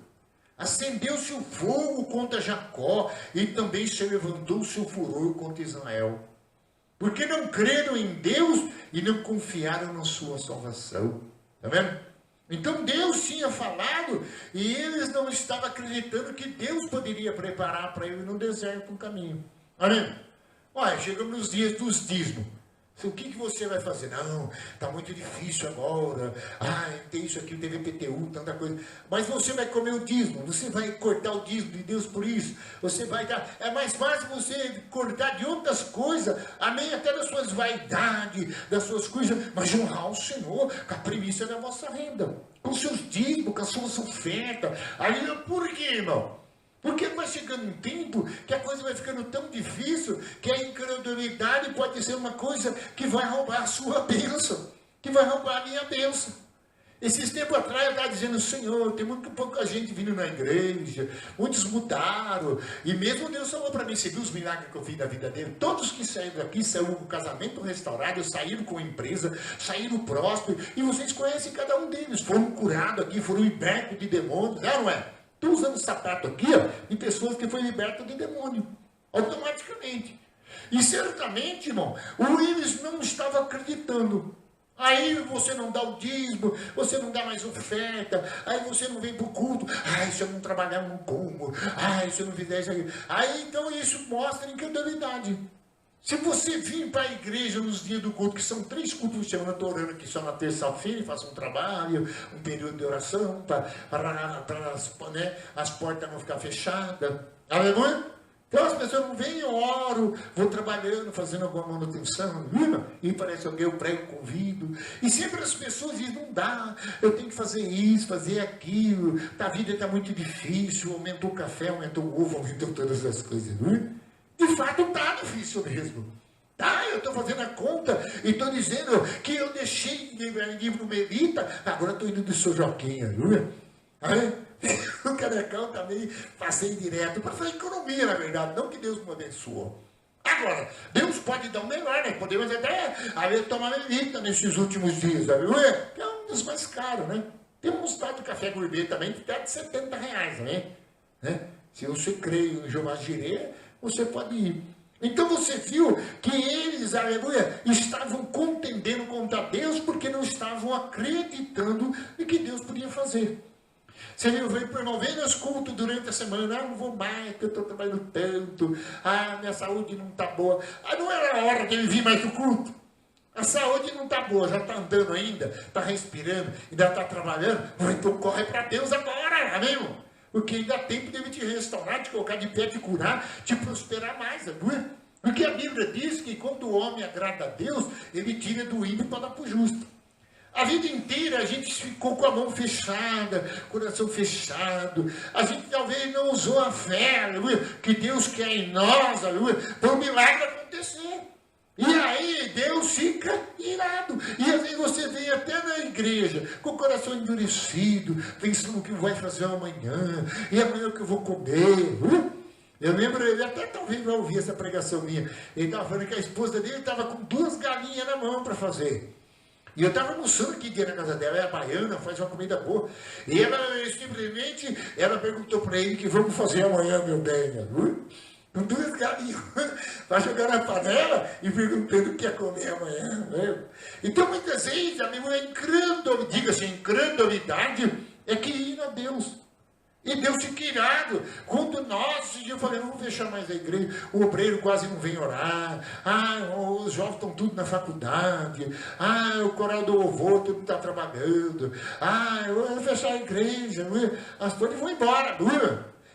Acendeu-se o fogo contra Jacó e também se levantou-se o furor contra Israel. Porque não creram em Deus e não confiaram na sua salvação. Está vendo? Então Deus tinha falado e eles não estavam acreditando que Deus poderia preparar para ele no deserto um caminho. Amém? Olha, chegamos nos dias dos dízimos. O que você vai fazer? Não, está muito difícil agora. Tem isso aqui, teve PTU, tanta coisa. Mas você vai comer o dízimo, você vai cortar o dízimo de Deus por isso. Você vai dar. É mais fácil você cortar de outras coisas, amém? Até das suas vaidades, das suas coisas, mas honrar o Senhor com a premissa da vossa renda, com os seus dízimos, com as suas ofertas. Aí, por quê, irmão? Porque vai chegando um tempo que a coisa vai ficando tão difícil que a incredulidade pode ser uma coisa que vai roubar a sua bênção, que vai roubar a minha bênção. Esses tempos atrás eu estava dizendo, Senhor, tem muito pouca gente vindo na igreja, muitos mudaram, e mesmo Deus falou para mim, você viu os milagres que eu vi na vida dele? Todos que saíram daqui, saíram com o casamento restaurado, saíram com a empresa, saíram prósperos, e vocês conhecem cada um deles, foram curados aqui, foram libertos de demônios, não é? Estou usando sapato aqui, de pessoas que foram libertas de demônio, automaticamente. E certamente, irmão, eles não estavam acreditando. Aí você não dá o dízimo, você não dá mais oferta, aí você não vem para o culto, se eu não trabalhar, eu não como, se eu não fizer isso aí. Aí então isso mostra incredulidade. Se você vir para a igreja nos dias do culto, que são 3 cultos por semana, eu estou orando aqui só na terça-feira, faço um trabalho, um período de oração, para as portas não ficar fechadas. Aleluia? Então as pessoas não vêm, eu oro, vou trabalhando, fazendo alguma manutenção, e parece alguém, eu prego, convido. E sempre as pessoas dizem, não dá, eu tenho que fazer isso, fazer aquilo, a vida está muito difícil, aumentou o café, aumentou o ovo, aumentou todas as coisas, De fato está difícil mesmo. Eu estou fazendo a conta e estou dizendo que eu deixei livro Melita, agora estou indo do São Joaquim, Aí, o Carecão também passei direto para fazer economia, na verdade, não que Deus me abençoou. Agora, Deus pode dar o melhor, né? Podemos até tomar Melita nesses últimos dias, que é um dos mais caros, né? Tem um mostarda de café gourmet também que está de R$70, né? Se você crê em Jeová Jireh, você pode ir. Então você viu que eles, aleluia, estavam contendendo contra Deus porque não estavam acreditando em que Deus podia fazer. Você viu, veio para o irmão, vem nos cultos durante a semana, não vou mais, porque eu estou trabalhando tanto, minha saúde não está boa. Não era a hora de ele vir mais para o culto. A saúde não está boa, já está andando ainda, está respirando, ainda está trabalhando, então corre para Deus agora, amém, irmão? Porque ainda há tempo de ele te restaurar, te colocar de pé, te curar, te prosperar mais, não é? Porque a Bíblia diz que quando o homem agrada a Deus, ele tira do ímpio para dar para o justo. A vida inteira a gente ficou com a mão fechada, coração fechado. A gente talvez não usou a fé, aleluia, que Deus quer em nós, aleluia, para o milagre acontecer. E aí Deus fica irado. E às vezes você vem até na igreja com o coração endurecido, pensando o que vai fazer amanhã, e amanhã o que eu vou comer. Eu lembro, ele até talvez vai ouvir essa pregação minha. Ele estava falando que a esposa dele estava com 2 galinhas na mão para fazer. E eu estava almoçando aqui dentro da casa dela, é baiana, faz uma comida boa. E ela simplesmente, ela perguntou para ele que vamos fazer amanhã, meu bem, com 2 galinhas para jogar na panela e perguntando o que ia comer amanhã. Então, muitas vezes, a minha incredulidade é que ir a Deus. E Deus fica irado. Quando eu falei, não vou fechar mais a igreja, o obreiro quase não vem orar, os jovens estão tudo na faculdade, o coral do louvor tudo está trabalhando, eu vou fechar a igreja, as coisas vão embora,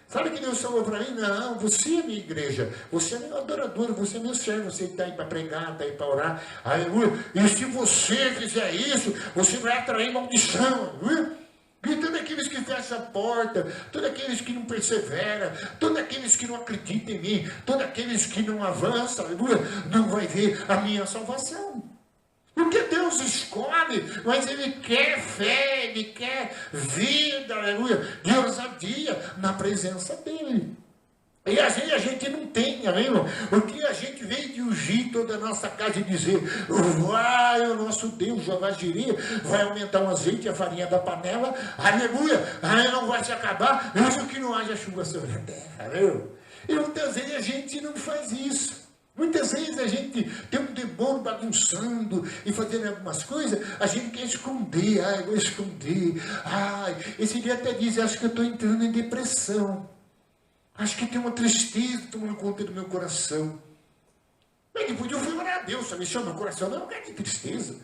Sabe que Deus falou para mim? Não, você é minha igreja, você é meu adorador, você é meu servo, você está aí para pregar, está aí para orar, aleluia. E se você fizer isso, você vai atrair maldição, aleluia. E todos aqueles que fecham a porta, todos aqueles que não perseveram, todos aqueles que não acreditam em mim, todos aqueles que não avançam, aleluia, não vai ver a minha salvação. Porque Deus escolhe, mas Ele quer fé, Ele quer vida, aleluia, de ousadia na presença dEle. E a gente não tem, amém, irmão? Porque a gente veio de ungir toda a nossa casa e dizer, vai, o nosso Deus, Jeová Jireh, vai aumentar o azeite e a farinha da panela, aleluia, aí não vai se acabar, mesmo que não haja chuva sobre a terra, viu? E muitas vezes a gente não faz isso. Muitas vezes a gente tem um demônio bagunçando e fazendo algumas coisas, a gente quer esconder, eu vou esconder, esse dia até diz, acho que eu estou entrando em depressão. Acho que tem uma tristeza tomando conta do meu coração. Bem, depois eu fui orar a Deus, sabe? Meu coração não é um lugar de tristeza.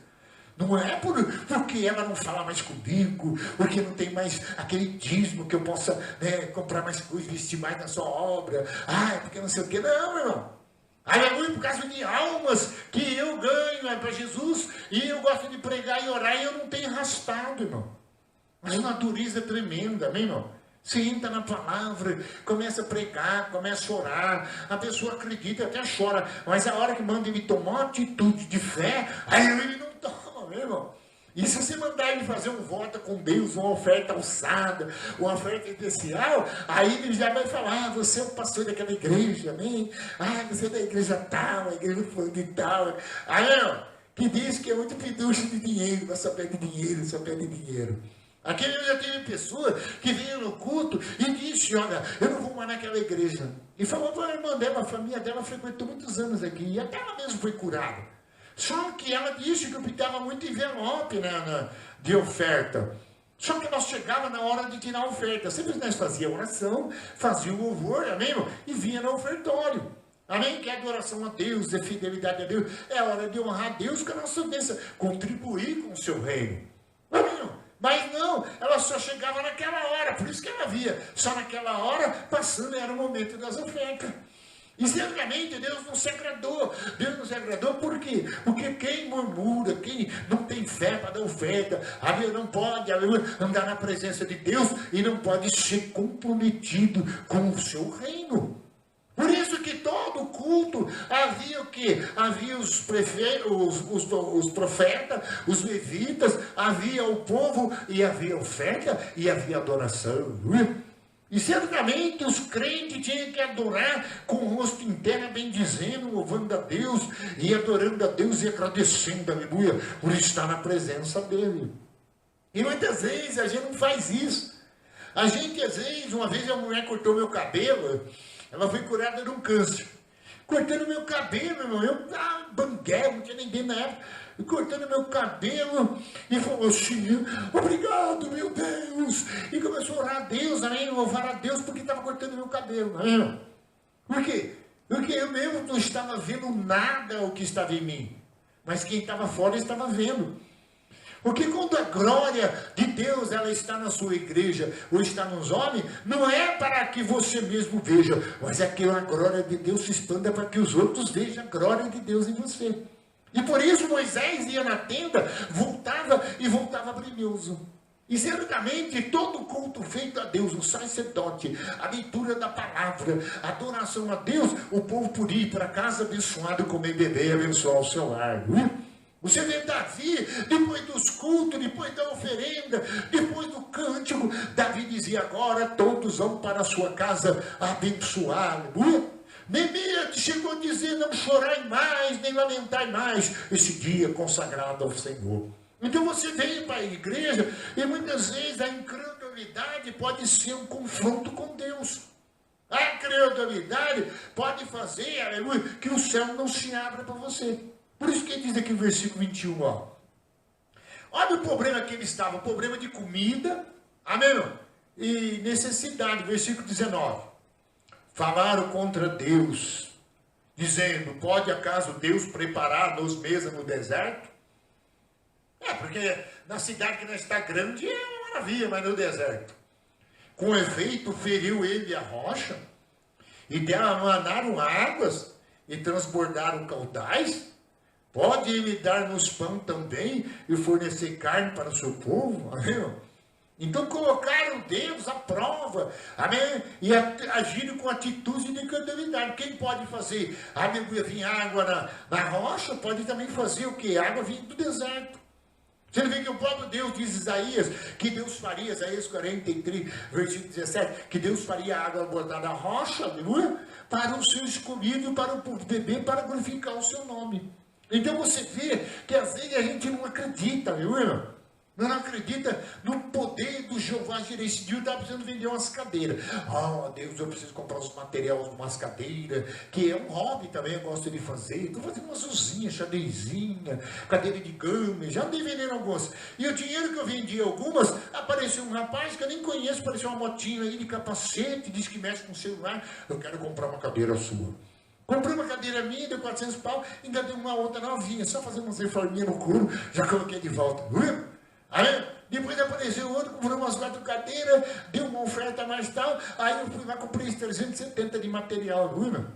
Não é porque ela não fala mais comigo, porque não tem mais aquele dízimo que eu possa comprar mais coisas, investir mais na sua obra. É porque não sei o quê. Não, meu irmão. Aleluia, por causa de almas que eu ganho para Jesus, e eu gosto de pregar e orar, e eu não tenho arrastado, irmão. Mas a natureza é tremenda, amém, irmão? Você entra na palavra, começa a pregar, começa a orar, a pessoa acredita, até chora, mas a hora que manda ele tomar uma atitude de fé, aí ele não toma, meu irmão. E se você mandar ele fazer um voto com Deus, uma oferta alçada, uma oferta especial, aí ele já vai falar, você é o pastor daquela igreja, amém? Você é da igreja tal, a igreja foi de tal. Aí, ó, que diz que é muito pedúcio de dinheiro, só pede dinheiro, só pede dinheiro. Aquele já teve pessoa que veio no culto e disse, olha, eu não vou mais naquela igreja. E falou para a irmã dela, a família dela frequentou muitos anos aqui, e até ela mesma foi curada. Só que ela disse que eu pintava muito envelope de oferta. Só que ela chegava na hora de tirar a oferta. Sempre nós fazíamos oração, fazia o louvor, amém? E vinha no ofertório. Amém? Que é adoração a Deus, é fidelidade a Deus. É hora de honrar a Deus com a nossa bênção, contribuir com o seu reino. Amém? Mas não, ela só chegava naquela hora, por isso que ela via, só naquela hora, passando, era o momento das ofertas. E certamente Deus não se agradou. Deus não se agradou por quê? Porque quem murmura, quem não tem fé para dar oferta, não pode andar na presença de Deus e não pode ser comprometido com o seu reino. Por isso que todo culto havia o quê? Havia os profetas, os levitas, havia o povo, e havia oferta, e havia adoração. E certamente os crentes tinham que adorar com o rosto inteiro, bendizendo, louvando a Deus, e adorando a Deus e agradecendo, aleluia, por estar na presença dele. E muitas vezes a gente não faz isso. A gente, às vezes, uma vez a mulher cortou meu cabelo, ela foi curada de um câncer. Cortando meu cabelo, irmão, eu banguelo, não tinha ninguém na época, cortando meu cabelo, e falou assim, obrigado, meu Deus, e começou a orar a Deus, amém, louvar a Deus, porque estava cortando meu cabelo, amém? Por quê? Porque eu mesmo não estava vendo nada o que estava em mim, mas quem estava fora estava vendo. Porque quando a glória de Deus ela está na sua igreja ou está nos homens, não é para que você mesmo veja, mas é que a glória de Deus se expanda para que os outros vejam a glória de Deus em você. E por isso Moisés ia na tenda, voltava brilhoso. E certamente todo culto feito a Deus, o sacerdote, a leitura da palavra, a adoração a Deus, o povo podia ir para casa abençoado, comer, beber e abençoar o seu lar. Você vê Davi, depois dos cultos, depois da oferenda, depois do cântico, Davi dizia, agora todos vão para a sua casa abençoar. Neemias chegou a dizer, não chorai mais, nem lamentai mais, esse dia consagrado ao Senhor. Então você vem para a igreja, e muitas vezes a incredulidade pode ser um confronto com Deus. A incredulidade pode fazer, aleluia, que o céu não se abra para você. Por isso que diz aqui no versículo 21, ó. Olha o problema que ele estava, o problema de comida, amém? E necessidade, versículo 19. Falaram contra Deus, dizendo, pode acaso Deus preparar-nos mesa no deserto? Porque na cidade que não está grande é uma maravilha, mas no deserto. Com efeito, feriu ele a rocha, e dela manaram águas, e transbordaram caudais. Pode ele dar-nos pão também e fornecer carne para o seu povo? Amém? Então colocaram Deus à prova, amém? E agiram com atitude de incredulidade. Quem pode fazer? Aleluia, vir água na rocha, pode também fazer o que? Água vindo do deserto. Você vê que o próprio Deus diz Isaías, que Deus faria, Isaías 43, versículo 17, que Deus faria a água brotar da rocha, aleluia, para o seu escolhido, para o povo beber, para glorificar o seu nome. Então você vê que às vezes a gente não acredita, aleluia. Não acredita no poder do Jeová Jireh. Esse dia eu estava precisando vender umas cadeiras. Ah, Deus, eu preciso comprar os materiais de umas cadeiras, que é um hobby também, eu gosto de fazer. Estou fazendo umas usinhas, xadrezinha, cadeira de gama, já andei vendendo algumas. E o dinheiro que eu vendi algumas, apareceu um rapaz que eu nem conheço, apareceu uma motinha aí de capacete, diz que mexe com o celular. Eu quero comprar uma cadeira sua. Comprei uma cadeira minha, deu 400 pau, ainda deu uma outra novinha, só fazer umas reforminhas no couro, já coloquei de volta. Aí, depois apareceu outro, comprou umas 4 cadeiras, deu uma oferta mais tal, aí eu fui lá, comprei 370 de material, viu?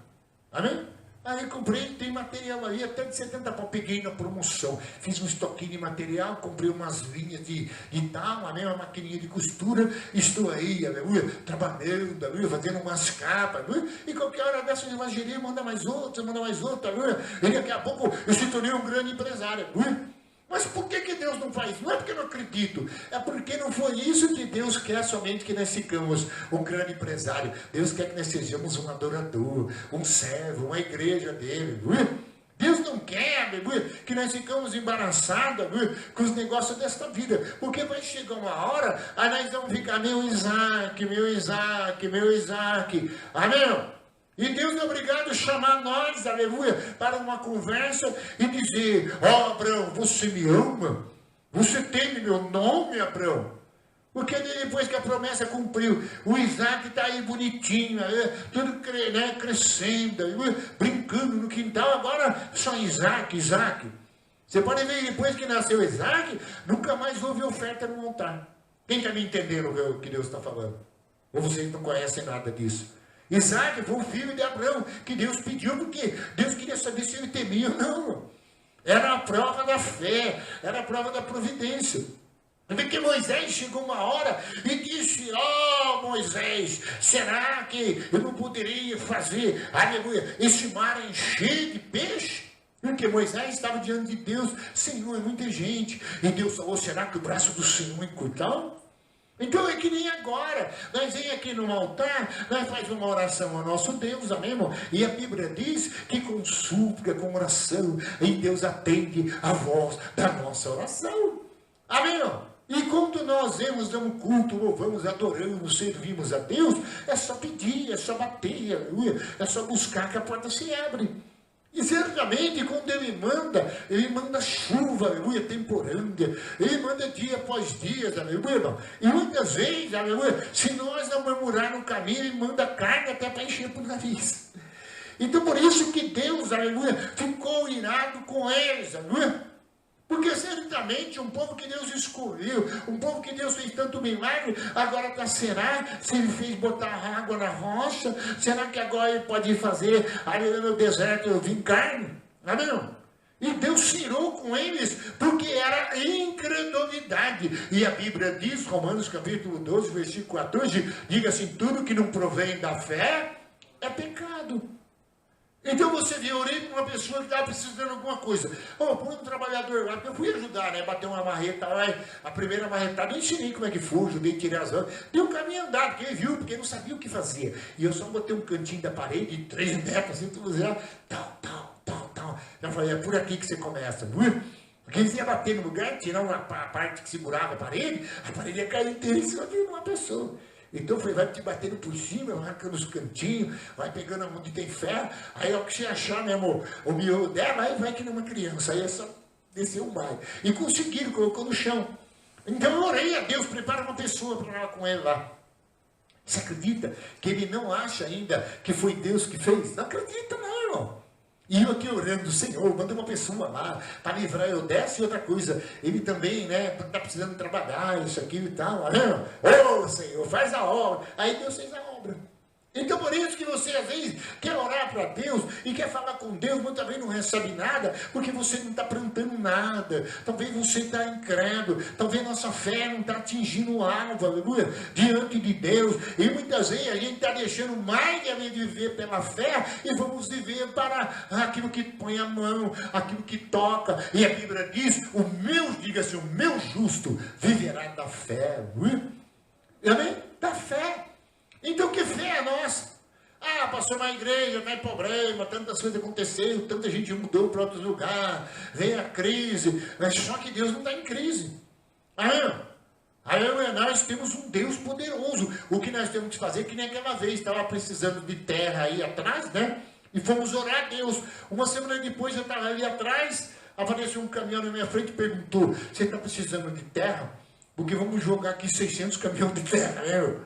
Amém? Aí comprei, tem material aí, até de 70 pau, peguei na promoção, fiz um estoquinho de material, comprei umas linhas de tal, uma maquininha de costura, estou aí, aleluia, trabalhando, aleluia, fazendo umas capas, aleluia, e qualquer hora dessa eu imaginei, manda mais outra, aleluia, e daqui a pouco eu se tornei um grande empresário, aleluia. Mas por que Deus não faz? Não é porque eu não acredito. É porque não foi isso que Deus quer somente que nós ficamos um grande empresário. Deus quer que nós sejamos um adorador, um servo, uma igreja dele. Deus não quer, que nós ficamos embaraçados com os negócios desta vida. Porque vai chegar uma hora, aí nós vamos ficar, meu Isaac. Amém? E Deus é obrigado a chamar nós, aleluia, para uma conversa e dizer, Abraão, você me ama? Você teme meu nome, Abraão? Porque depois que a promessa cumpriu, o Isaac está aí bonitinho, tudo crescendo, brincando no quintal, agora só Isaac. Você pode ver, depois que nasceu Isaac, nunca mais houve oferta no altar. Quem está me entendendo o que Deus está falando? Ou vocês não conhecem nada disso? Isaac foi o filho de Abraão, que Deus pediu, porque Deus queria saber se ele temia ou não. Era a prova da fé, era a prova da providência. Porque Moisés chegou uma hora e disse, Moisés, será que eu não poderia fazer, aleluia, esse mar encher de peixe? Porque Moisés estava diante de Deus, Senhor, é muita gente. E Deus falou, será que o braço do Senhor é encurtado? Então é que nem agora, nós vem aqui no altar, nós faz uma oração ao nosso Deus, amém, irmão? E a Bíblia diz que com súplica, com oração, e Deus atende a voz da nossa oração, amém, irmão? E quando nós damos culto, louvamos, adoramos, servimos a Deus, é só pedir, é só bater, aleluia, é só buscar que a porta se abre. E certamente quando ele manda chuva, aleluia, temporânea, ele manda dia após dia, aleluia, irmão. E muitas vezes, aleluia, se nós não murmurar no caminho, ele manda carga até para encher por nariz. Então por isso que Deus, aleluia, ficou irado com eles, aleluia. Porque certamente um povo que Deus escolheu, um povo que Deus fez tanto milagre, agora será se ele fez botar água na rocha, será que agora ele pode fazer ali no deserto eu vim carne? Amém? E Deus tirou com eles, porque era incredulidade. E a Bíblia diz, Romanos capítulo 12, versículo 14, diga assim, tudo que não provém da fé é pecado. Então você viu, eu orei para uma pessoa que estava precisando de alguma coisa. Põe um trabalhador lá, porque eu fui ajudar, né? Bater uma marreta lá, a primeira marretada, eu ensinei como é que foi, ajudei a tirar as mãos. Deu um caminho andado, porque ele viu, porque ele não sabia o que fazer. E eu só botei um cantinho da parede, de 3 metros, assim, tudo zero, tal. Já falei, é por aqui que você começa, viu? Porque eles iam bater no lugar, tirar a parte que segurava a parede ia cair inteira em cima de uma pessoa. Então vai te batendo por cima, arrancando os cantinhos, vai pegando onde tem ferro, aí ao que você achar mesmo o miolo dela, aí vai que nem uma criança, aí é só descer um baile. E conseguiram, colocou no chão. Então eu orei a Deus, prepara uma pessoa para falar com ele lá. Você acredita que ele não acha ainda que foi Deus que fez? Não acredita não, irmão. E eu aqui orando, Senhor, manda uma pessoa lá para livrar eu dessa e outra coisa. Ele também, né, está precisando trabalhar, isso aqui e tal. Senhor, faz a obra. Aí Deus fez a obra. Então, por isso que você, às vezes, quer orar para Deus e quer falar com Deus, muitas vezes não recebe nada, porque você não está plantando nada. Talvez você está incrédulo, talvez nossa fé não está atingindo o alvo, aleluia, diante de Deus. E muitas vezes a gente está deixando mais de viver pela fé e vamos viver para aquilo que põe a mão, aquilo que toca. E a Bíblia diz, diga-se, o meu justo viverá da fé. Amém? Da fé. Então, que fé é nossa? Ah, passou uma igreja, não é problema, tantas coisas aconteceram, tanta gente mudou para outro lugar, veio a crise, mas só que Deus não está em crise. Nós temos um Deus poderoso. O que nós temos que fazer, que nem aquela vez, estava precisando de terra aí atrás, né? E fomos orar a Deus. Uma semana depois eu estava ali atrás, apareceu um caminhão na minha frente e perguntou, você está precisando de terra? Porque vamos jogar aqui 600 caminhões de terra, né?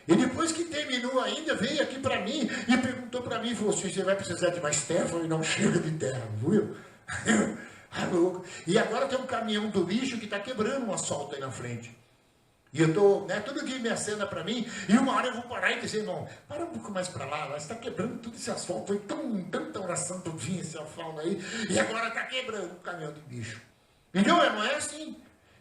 E depois que terminou ainda, veio aqui para mim e perguntou para mim, falou assim, você vai precisar de mais terra? Eu falei, não, chega de terra, viu? Louco. E agora tem um caminhão do lixo que está quebrando um asfalto aí na frente. E eu estou, todo dia me acena para mim, e uma hora eu vou parar e dizer, não, para um pouco mais para lá, está quebrando tudo esse asfalto, foi tanta oração para vir esse asfalto aí, e agora está quebrando um caminhão de lixo. Então, não é assim.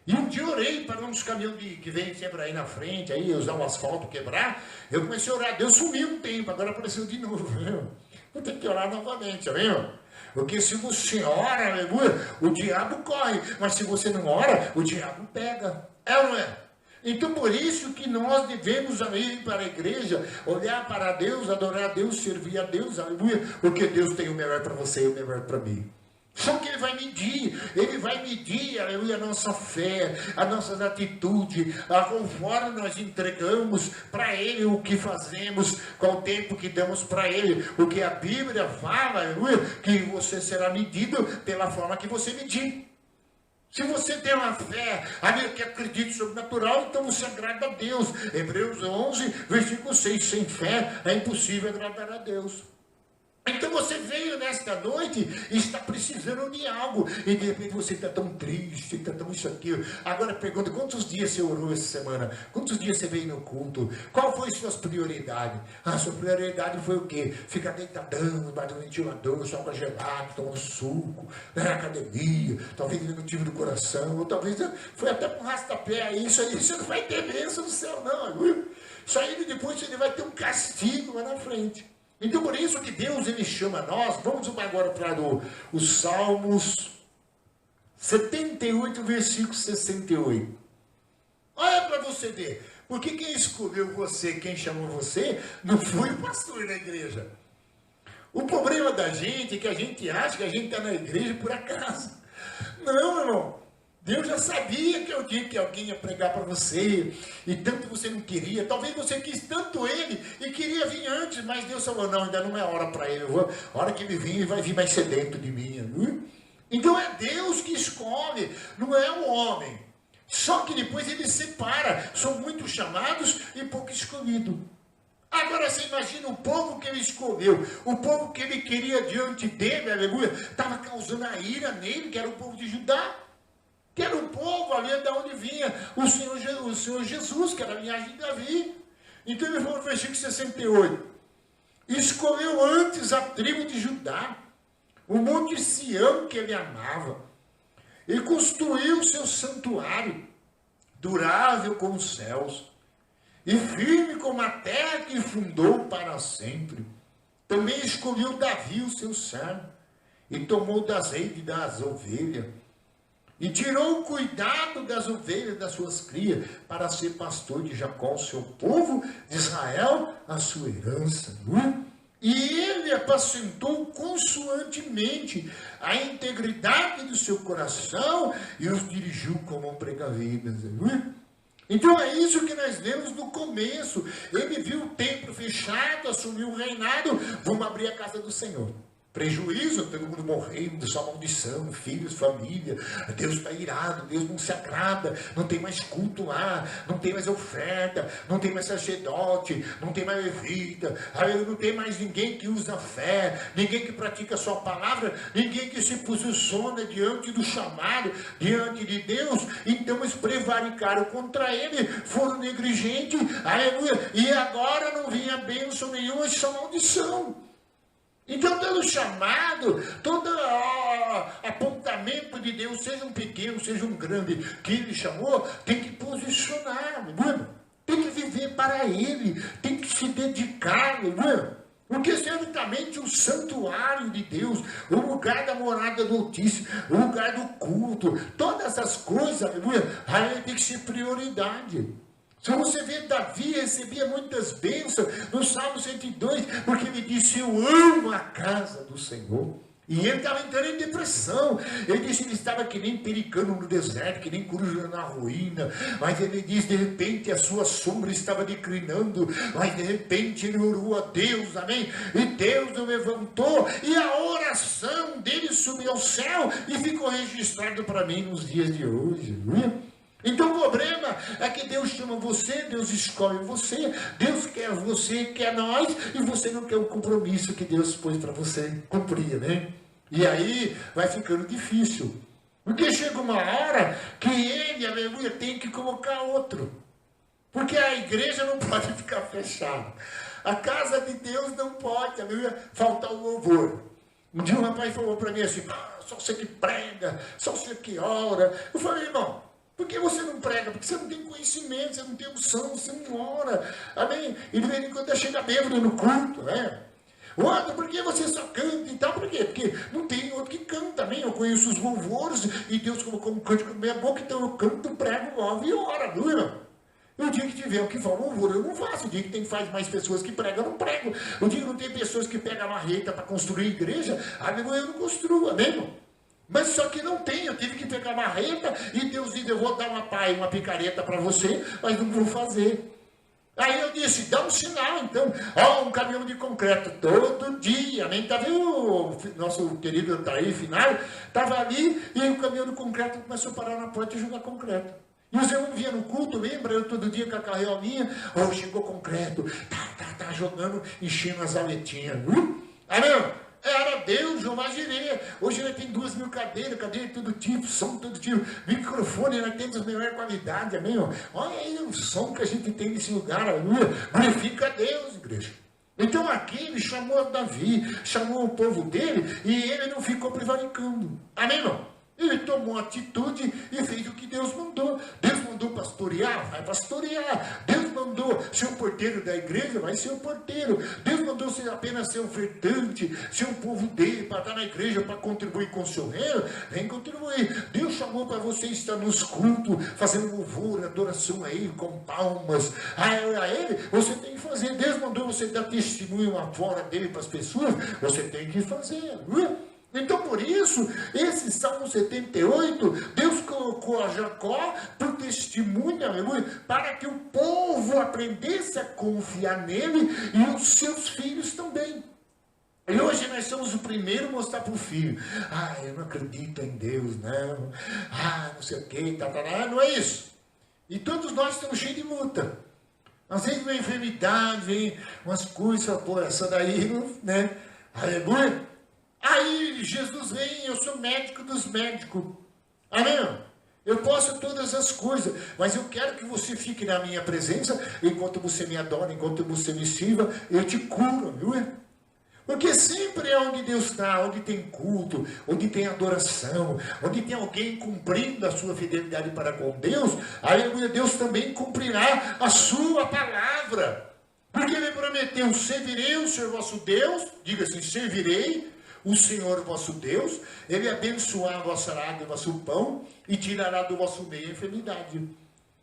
E um dia eu orei para uns caminhões que vem sempre aí na frente, aí usar o asfalto, quebrar. Eu comecei a orar, Deus sumiu um tempo, agora apareceu de novo, viu? Vou ter que orar novamente, viu? Porque se você ora, aleluia, o diabo corre, mas se você não ora, o diabo pega. É ou não é? Então por isso que nós devemos ir para a igreja, olhar para Deus, adorar a Deus, servir a Deus, aleluia, porque Deus tem o melhor para você e o melhor para mim. Só que Ele vai medir, aleluia, a nossa fé, as nossas atitudes, conforme nós entregamos para Ele o que fazemos, qual o tempo que damos para Ele, porque a Bíblia fala, aleluia, que você será medido pela forma que você medir. Se você tem uma fé, que acredite sobrenatural, então você agrada a Deus. Hebreus 11, versículo 6, sem fé é impossível agradar a Deus. Então você veio nesta noite e está precisando de algo. E de repente você está tão triste, está tão isso aqui. Agora pergunta, quantos dias você orou essa semana? Quantos dias você veio no culto? Qual foi suas prioridades? Sua prioridade foi o quê? Ficar deitadão, embaixo do ventilador, só com gelado, tomando suco, na academia, talvez no motivo do coração, ou talvez foi até com rastapé aí. Isso aí você não vai ter bênção no céu, não. Viu? Isso aí depois você vai ter um castigo lá na frente. Então, por isso que Deus, Ele chama nós, vamos agora para os Salmos 78, versículo 68. Olha para você ver, porque quem escolheu você, quem chamou você, não foi o pastor da igreja. O problema da gente é que a gente acha que a gente está na igreja por acaso. Não, irmão. Deus já sabia que é o dia que alguém ia pregar para você, e tanto você não queria, talvez você quis tanto ele, e queria vir antes, mas Deus falou, não, ainda não é hora para ele, a hora que ele vir, ele vai vir mais sedento de mim, viu? Então é Deus que escolhe, não é o homem, só que depois ele separa, são muitos chamados e pouco escolhidos. Agora você imagina o povo que ele escolheu, o povo que ele queria diante dele, aleluia, estava causando a ira nele, que era o povo de Judá. Que era o povo ali de onde vinha o Senhor Jesus, que era a linhagem de Davi. Então ele falou no versículo 68, escolheu antes a tribo de Judá, o monte Sião que ele amava, e construiu o seu santuário, durável como os céus, e firme como a terra que fundou para sempre. Também escolheu Davi, o seu servo, e tomou das redes das ovelhas, e tirou o cuidado das ovelhas das suas crias, para ser pastor de Jacó, seu povo, de Israel, a sua herança. E ele apacentou consoantemente a integridade do seu coração, e os dirigiu como precavidas. Então é isso que nós vemos no começo. Ele viu o templo fechado, assumiu o reinado, vamos abrir a casa do Senhor. Prejuízo, todo mundo morrendo, só maldição, filhos, família. Deus está irado, Deus não se agrada, não tem mais culto lá, não tem mais oferta, não tem mais sacerdote, não tem mais levita, não tem mais ninguém que usa fé, ninguém que pratica a sua palavra, ninguém que se posiciona diante do chamado, diante de Deus. Então eles prevaricaram contra ele, foram negligentes, aleluia, e agora não vinha bênção nenhuma, só maldição. Então, todo chamado, todo apontamento de Deus, seja um pequeno, seja um grande, que Ele chamou, tem que posicionar, mano. Tem que viver para Ele, tem que se dedicar, mano. Porque certamente o santuário de Deus, o lugar da morada do Altíssimo, o lugar do culto, todas essas coisas, aleluia, aí tem que ser prioridade. Se você vê, Davi recebia muitas bênçãos no Salmo 102, porque ele disse, eu amo a casa do Senhor. E ele estava entrando em depressão. Ele disse que ele estava que nem pericano no deserto, que nem coruja na ruína. Mas ele disse, de repente, a sua sombra estava declinando. Mas de repente ele orou a Deus, amém? E Deus o levantou. E a oração dele subiu ao céu e ficou registrado para mim nos dias de hoje. Então o problema é que Deus chama você, Deus escolhe você, Deus quer você, quer nós, e você não quer o compromisso que Deus pôs para você cumprir, né? E aí vai ficando difícil. Porque chega uma hora que ele, aleluia, tem que colocar outro. Porque a igreja não pode ficar fechada. A casa de Deus não pode, aleluia, faltar o louvor. Um dia um rapaz falou para mim assim, só você que prega, só você que ora. Eu falei, irmão, por que você não prega? Porque você não tem conhecimento, você não tem unção, você não ora. Amém? E de vez em quando chega bêbado no culto, né? Outro, por que você só canta e tal? Por quê? Porque não tem outro que canta, amém? Eu conheço os louvores e Deus colocou um cântico na minha boca, então eu canto, prego, louvo e oro, não é? E o dia que tiver o que fala louvor, eu não faço. O dia que faz mais pessoas que pregam, eu não prego. O dia que não tem pessoas que pegam a marreta para construir igreja, eu não construo, amém, irmão? Mas só que não tem, eu tive que pegar uma marreta e Deus disse, eu vou dar uma picareta para você, mas não vou fazer. Aí eu disse, dá um sinal então, um caminhão de concreto, todo dia, nem tá vendo o nosso querido Taí Final, estava ali e o caminhão de concreto começou a parar na porta e jogar concreto. E os irmãos vinham no culto, lembra? Eu todo dia com a carreolinha, chegou concreto, tá jogando, enchendo as aletinhas, amém? Era Deus, Jeová Jireh. Hoje ele tem 2.000 cadeiras de todo tipo, som de todo tipo, microfone, nós temos a melhor qualidade, amém? Olha aí o som que a gente tem nesse lugar, aleluia. Glorifica a Deus, igreja. Então aqui ele chamou Davi, chamou o povo dele, e ele não ficou prevaricando, amém, irmão? Ele tomou atitude e fez o que Deus mandou. Deus mandou pastorear, vai pastorear. Deus mandou ser o porteiro da igreja, vai ser o porteiro. Deus mandou apenas ser ofertante, ser o povo dele, para estar na igreja, para contribuir com o seu reino, vem contribuir. Deus chamou para você estar nos cultos, fazendo louvor, adoração a Ele, com palmas. A Ele, você tem que fazer. Deus mandou você dar testemunho lá fora dele para as pessoas, você tem que fazer, não é? Então, por isso, esse Salmo 78, Deus colocou a Jacó por testemunha, aleluia, para que o povo aprendesse a confiar nele e os seus filhos também. E hoje nós somos o primeiro a mostrar para o filho, eu não acredito em Deus, não, não sei o que, não é isso. E todos nós estamos cheios de luta. Às vezes vem enfermidade, vem umas coisas, essa daí, né, aleluia. Aí Jesus vem, eu sou médico dos médicos. Amém? Eu posso todas as coisas, mas eu quero que você fique na minha presença, enquanto você me adora, enquanto você me sirva, eu te curo, não é? Porque sempre é onde Deus está, onde tem culto, onde tem adoração, onde tem alguém cumprindo a sua fidelidade para com Deus, aleluia, Deus também cumprirá a sua palavra. Porque Ele prometeu, servirei o Senhor vosso Deus, diga assim, servirei o Senhor vosso Deus, Ele abençoará a vossa água e o vosso pão, e tirará do vosso meio a enfermidade.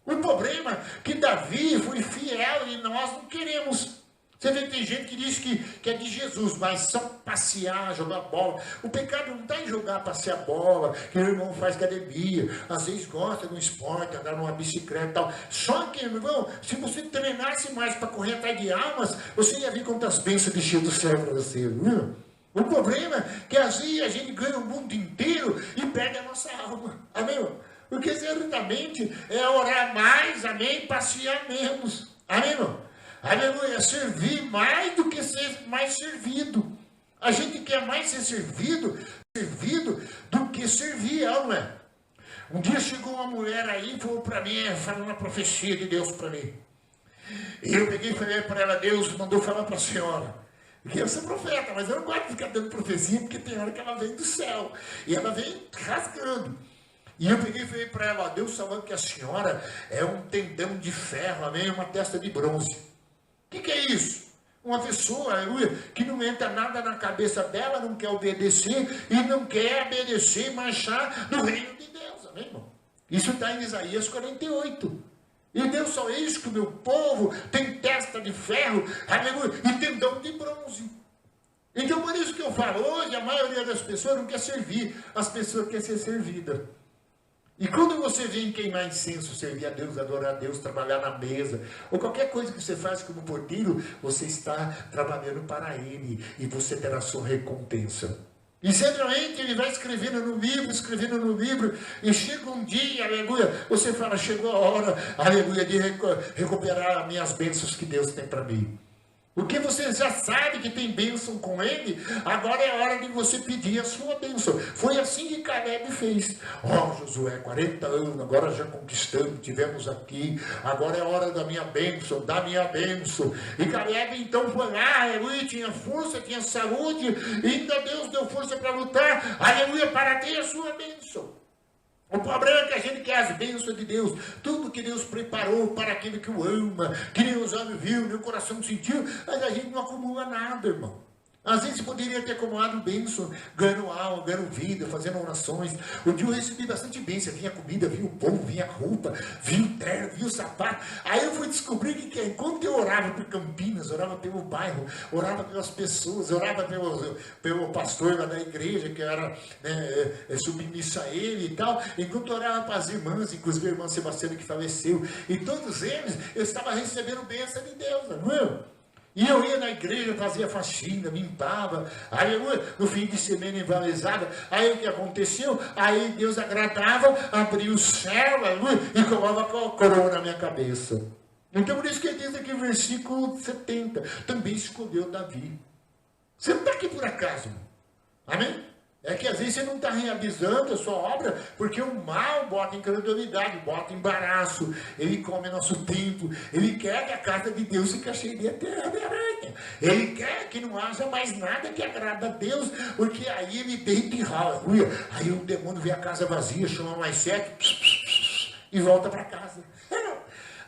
O problema é que Davi foi fiel e nós não queremos. Você vê que tem gente que diz que é de Jesus, mas só passear, jogar bola. O pecado não está em jogar, passear bola, que o irmão faz academia, às vezes gosta de um esporte, andar numa bicicleta e tal. Só que, irmão, se você treinasse mais para correr atrás de almas, você ia ver quantas bênçãos desciam do céu para você, viu? O problema é que assim a gente ganha o mundo inteiro e perde a nossa alma. Amém? Porque certamente é orar mais, amém, passear menos. Amém, irmão? Aleluia, servir mais do que ser mais servido. A gente quer mais ser servido do que servir, não é? Um dia chegou uma mulher aí e falou para mim, falando uma profecia de Deus para mim. E eu peguei e falei para ela, Deus mandou falar para a senhora. Porque eu sou profeta, mas eu não gosto de ficar dando profecia, porque tem hora que ela vem do céu. E ela vem rasgando. E eu peguei e falei para ela, ó, Deus falando que a senhora é um tendão de ferro, amém? Uma testa de bronze. O que é isso? Uma pessoa, aleluia, que não entra nada na cabeça dela, não quer obedecer e não quer obedecer e marchar no reino de Deus, amém, irmão? Isso está em Isaías 48. E Deus só eis que o meu povo tem testa de ferro, aleluia, e tendão de bronze. Então por isso que eu falo, hoje a maioria das pessoas não quer servir, as pessoas querem ser servidas. E quando você vem queimar incenso, servir a Deus, adorar a Deus, trabalhar na mesa, ou qualquer coisa que você faz como porteiro, você está trabalhando para Ele, e você terá sua recompensa. E certamente Ele vai escrevendo no livro, e chega um dia, aleluia, você fala, chegou a hora, aleluia, de recuperar as minhas bênçãos que Deus tem para mim. Porque você já sabe que tem bênção com Ele, agora é hora de você pedir a sua bênção. Foi assim que Caleb fez. Josué, 40 anos, agora já conquistamos, tivemos aqui, agora é hora da minha bênção, E Caleb então foi lá, aleluia, tinha força, tinha saúde, e ainda Deus deu força para lutar, aleluia, para ter a sua bênção. O problema é que a gente quer as bênçãos de Deus, tudo que Deus preparou para aquele que o ama, que nem os olhos viu, nem o coração sentiu, mas a gente não acumula nada, irmão. Às vezes poderia ter acumulado bênção, ganhando alma, ganhando vida, fazendo orações. Um dia eu recebi bastante bênção, vinha comida, vinha o pão, vinha a roupa, vinha o terno, vinha o sapato. Aí eu fui descobrir que enquanto eu orava por Campinas, orava pelo bairro, orava pelas pessoas, orava pelo pastor lá da igreja, que era submisso a ele e tal, enquanto eu orava para as irmãs, inclusive a irmã Sebastiana que faleceu, e todos eles, eu estava recebendo bênção de Deus, não é? E eu ia na igreja, fazia faxina, limpava, aí no fim de semana envalizava, aí o que aconteceu? Aí Deus agradava, abria o céu, e colocava a coroa na minha cabeça. Então por isso que ele diz aqui, versículo 70, também escolheu Davi. Você não está aqui por acaso, amém? É que às vezes você não está realizando a sua obra, porque o mal bota incredulidade, bota embaraço, ele come nosso tempo, ele quer que a casa de Deus fique cheia de aranha, ele quer que não haja mais nada que agrada a Deus, porque aí ele deita e rala, aí o demônio vê a casa vazia, chama mais 7, e volta para casa.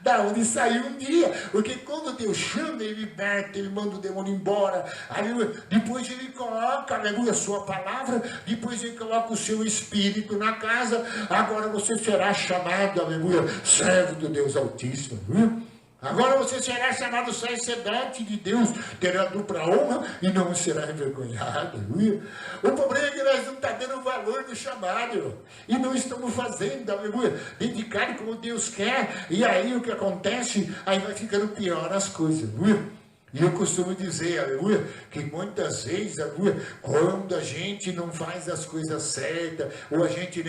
Da onde saiu um dia, porque quando Deus chama, Ele liberta, Ele manda o demônio embora, aleluia. Depois Ele coloca, aleluia, a sua palavra, depois Ele coloca o seu Espírito na casa, agora você será chamado, aleluia, servo do Deus Altíssimo, aleluia. Agora você será chamado sacerdote de Deus, terá dupla honra e não será envergonhado. Aleluia. O problema é que nós não estamos dando o valor do chamado, irmão, e não estamos fazendo, aleluia, dedicado como Deus quer, e aí o que acontece? Aí vai ficando pior as coisas, aleluia. E eu costumo dizer, aleluia, que muitas vezes, aleluia, quando a gente não faz as coisas certas, ou a gente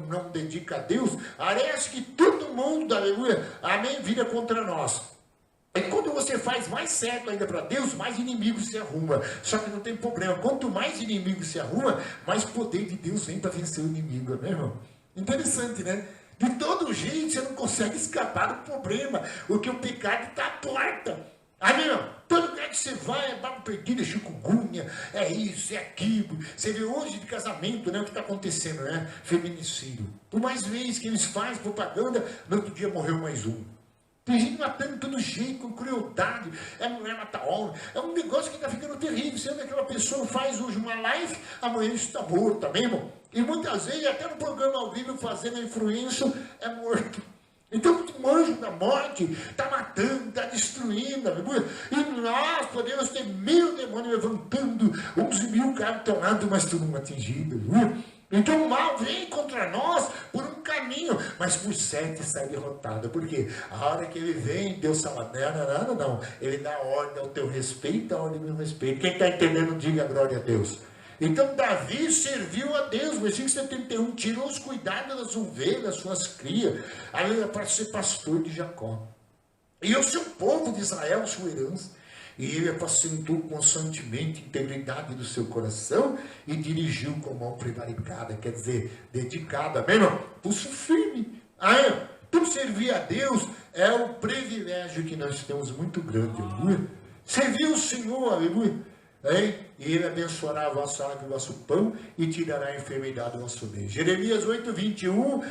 não dedica a Deus, parece que todo mundo, aleluia, amém, vira contra nós. E quando você faz mais certo ainda para Deus, mais inimigos se arruma. Só que não tem problema, quanto mais inimigos se arruma, mais poder de Deus vem para vencer o inimigo, né, irmão? Interessante, né? De todo jeito você não consegue escapar do problema, porque o pecado está à porta. Amém, irmão? Todo lugar que você vai é barro perdido, é chikungunya, é isso, é aquilo. Você vê hoje de casamento, né, o que está acontecendo, né? Feminicídio. Por mais vezes que eles fazem propaganda, no outro dia morreu mais um. Tem gente matando de todo jeito, com crueldade. É mulher matar homem. É um negócio que está ficando terrível. Sendo que aquela pessoa faz hoje uma live, amanhã está morto, tá bem, irmão? E muitas vezes, até no programa ao vivo, fazendo a influência, é morto. Então o anjo da morte está matando, está destruindo, aleluia. E nós podemos ter 1000 demônios levantando, 11.000 caras estão lá, mas todo mundo atingido, aleluia. Então o mal vem contra nós por um caminho, mas por 7 sai derrotado. Porque a hora que ele vem, Deus fala, não. Ele dá ordem ao teu respeito, a ordem ao meu respeito. Quem está entendendo, diga glória a Deus. Então Davi serviu a Deus, versículo 71, tirou os cuidados das ovelhas, suas crias, para ser pastor de Jacó. E o seu povo de Israel, sua herança. E ele apacentou constantemente a integridade do seu coração e dirigiu com mão prevaricada, quer dizer, dedicada, amém, irmão? Pulso firme. Então servir a Deus é um privilégio que nós temos muito grande, aleluia. Servir o Senhor, aleluia. E ele abençoará a vossa água e o vosso pão e tirará a enfermidade do vosso meio. Jeremias 8, 21.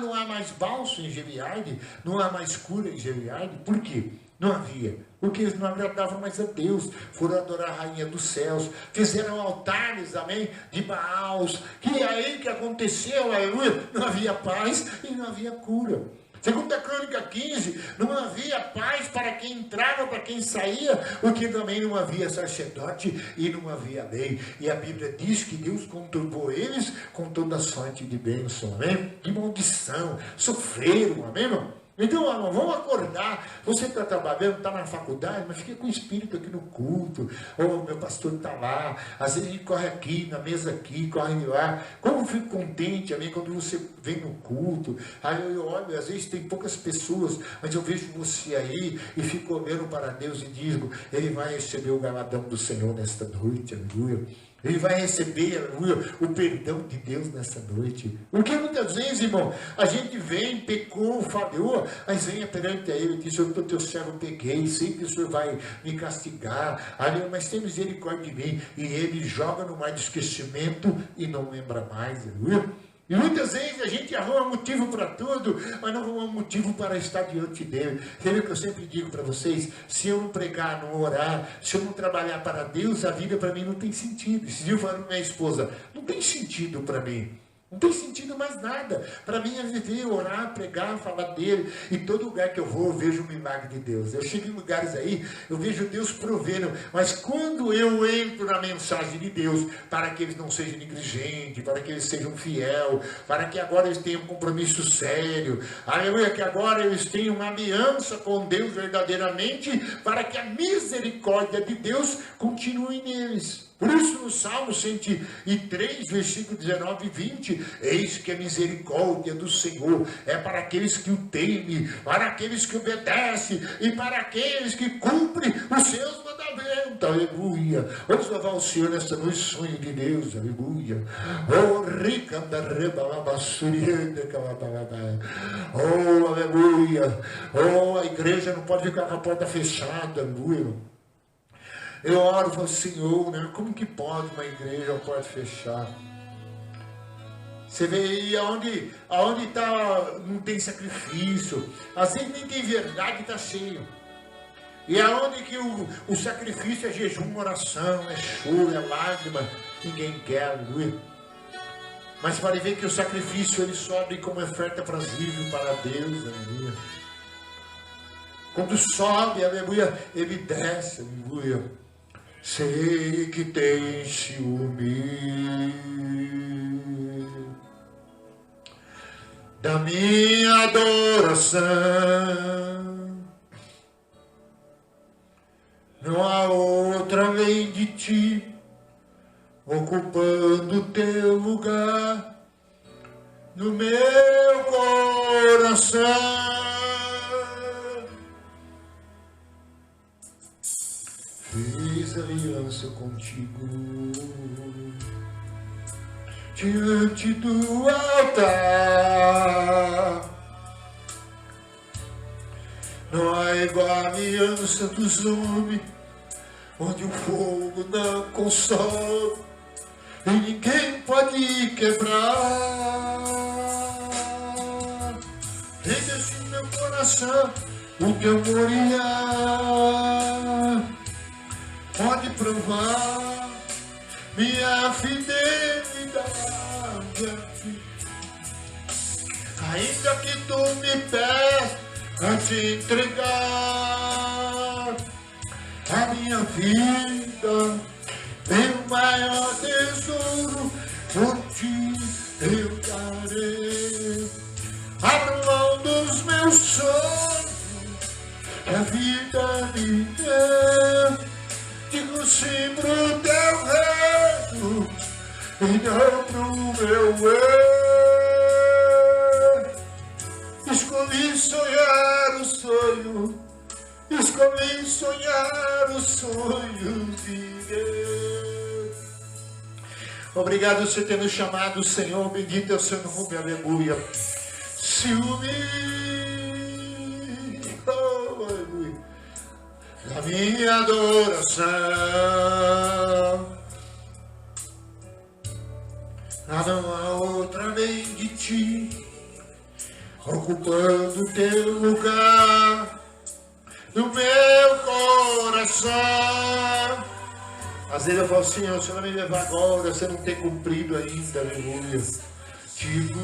Não há mais balso em Gileade, não há mais cura em Gileade. Por quê? Não havia, porque eles não agradavam mais a Deus, foram adorar a rainha dos céus, fizeram altares, amém, de Baals, que aí que aconteceu, aleluia, não havia paz e não havia cura. Segundo a Crônica 15, não havia paz para quem entrava, para quem saía, porque também não havia sacerdote e não havia lei. E a Bíblia diz que Deus conturbou eles com toda sorte de bênção, amém? De maldição, sofreram, amém, irmão? Então, vamos acordar. Você está trabalhando, está na faculdade, mas fica com o espírito aqui no culto. Meu pastor está lá. Às vezes a gente corre aqui, na mesa aqui, corre lá. Como eu fico contente, amém, quando você vem no culto. Aí eu olho, às vezes tem poucas pessoas, mas eu vejo você aí e fico olhando para Deus e digo, ele vai receber o galardão do Senhor nesta noite, aleluia. Ele vai receber, aleluia, o perdão de Deus nessa noite. Porque muitas vezes, irmão, a gente vem, pecou, falhou, mas venha perante a Ele e diz, Senhor, o teu servo peguei, sei que o Senhor vai me castigar, aleluia, mas tem misericórdia de mim. E Ele joga no mar de esquecimento e não lembra mais, aleluia. E muitas vezes a gente arruma motivo para tudo, mas não arruma motivo para estar diante dele. Você vê que eu sempre digo para vocês, se eu não pregar, não orar, se eu não trabalhar para Deus, a vida para mim não tem sentido. Esse dia eu falo para minha esposa, não tem sentido para mim. Não tem sentido mais nada. Para mim é viver, orar, pregar, falar dele. E todo lugar que eu vou, eu vejo o milagre de Deus. Eu chego em lugares aí, eu vejo Deus provendo. Mas quando eu entro na mensagem de Deus, para que eles não sejam negligentes, para que eles sejam fiel, para que agora eles tenham um compromisso sério, aleluia, que agora eles tenham uma aliança com Deus verdadeiramente, para que a misericórdia de Deus continue neles. Por isso no Salmo 103, versículo 19 e 20, eis que a misericórdia do Senhor é para aqueles que o temem, para aqueles que obedecem e para aqueles que cumprem os seus mandamentos, aleluia. Vamos louvar o Senhor nesta noite, sonho de Deus, aleluia. Rica da rebalabasurianda, aleluia. A igreja não pode ficar com a porta fechada, aleluia. Eu oro para o Senhor, né? Como que pode uma igreja a porta fechar? Você vê aí aonde tá, não tem sacrifício, às vezes nem tem verdade, está cheio. E aonde que o sacrifício é jejum, oração, é choro, é lágrima, ninguém quer, aleluia. Mas para ver que o sacrifício ele sobe como oferta prazível para Deus, aleluia. Quando sobe, aleluia, ele desce, aleluia. Sei que tem ciúme da minha adoração, não há outra além de ti, ocupando teu lugar no meu coração. Fiz aliança contigo diante do altar. Não há igual a aliança dos homens, onde o fogo não consome e ninguém pode quebrar. Deixa em meu coração o teu moriá. Pode provar minha fidelidade, ainda que tu me peças a te entregar a minha vida, meu maior tesouro por ti eu darei. Abro mão dos meus sonhos, que a vida me deu. Digo sim pro teu reino e não pro meu eu. Escolhi sonhar o sonho, escolhi sonhar os sonhos de Deus. Obrigado por você ter nos chamado, Senhor. Bendito é o seu nome, aleluia. Ciúme, oh, aleluia. A minha adoração, não há outra além de ti, ocupando teu lugar no meu coração. Às vezes eu falo, Senhor, você vai me levar agora, você não tem cumprido ainda, aleluia. Tipo,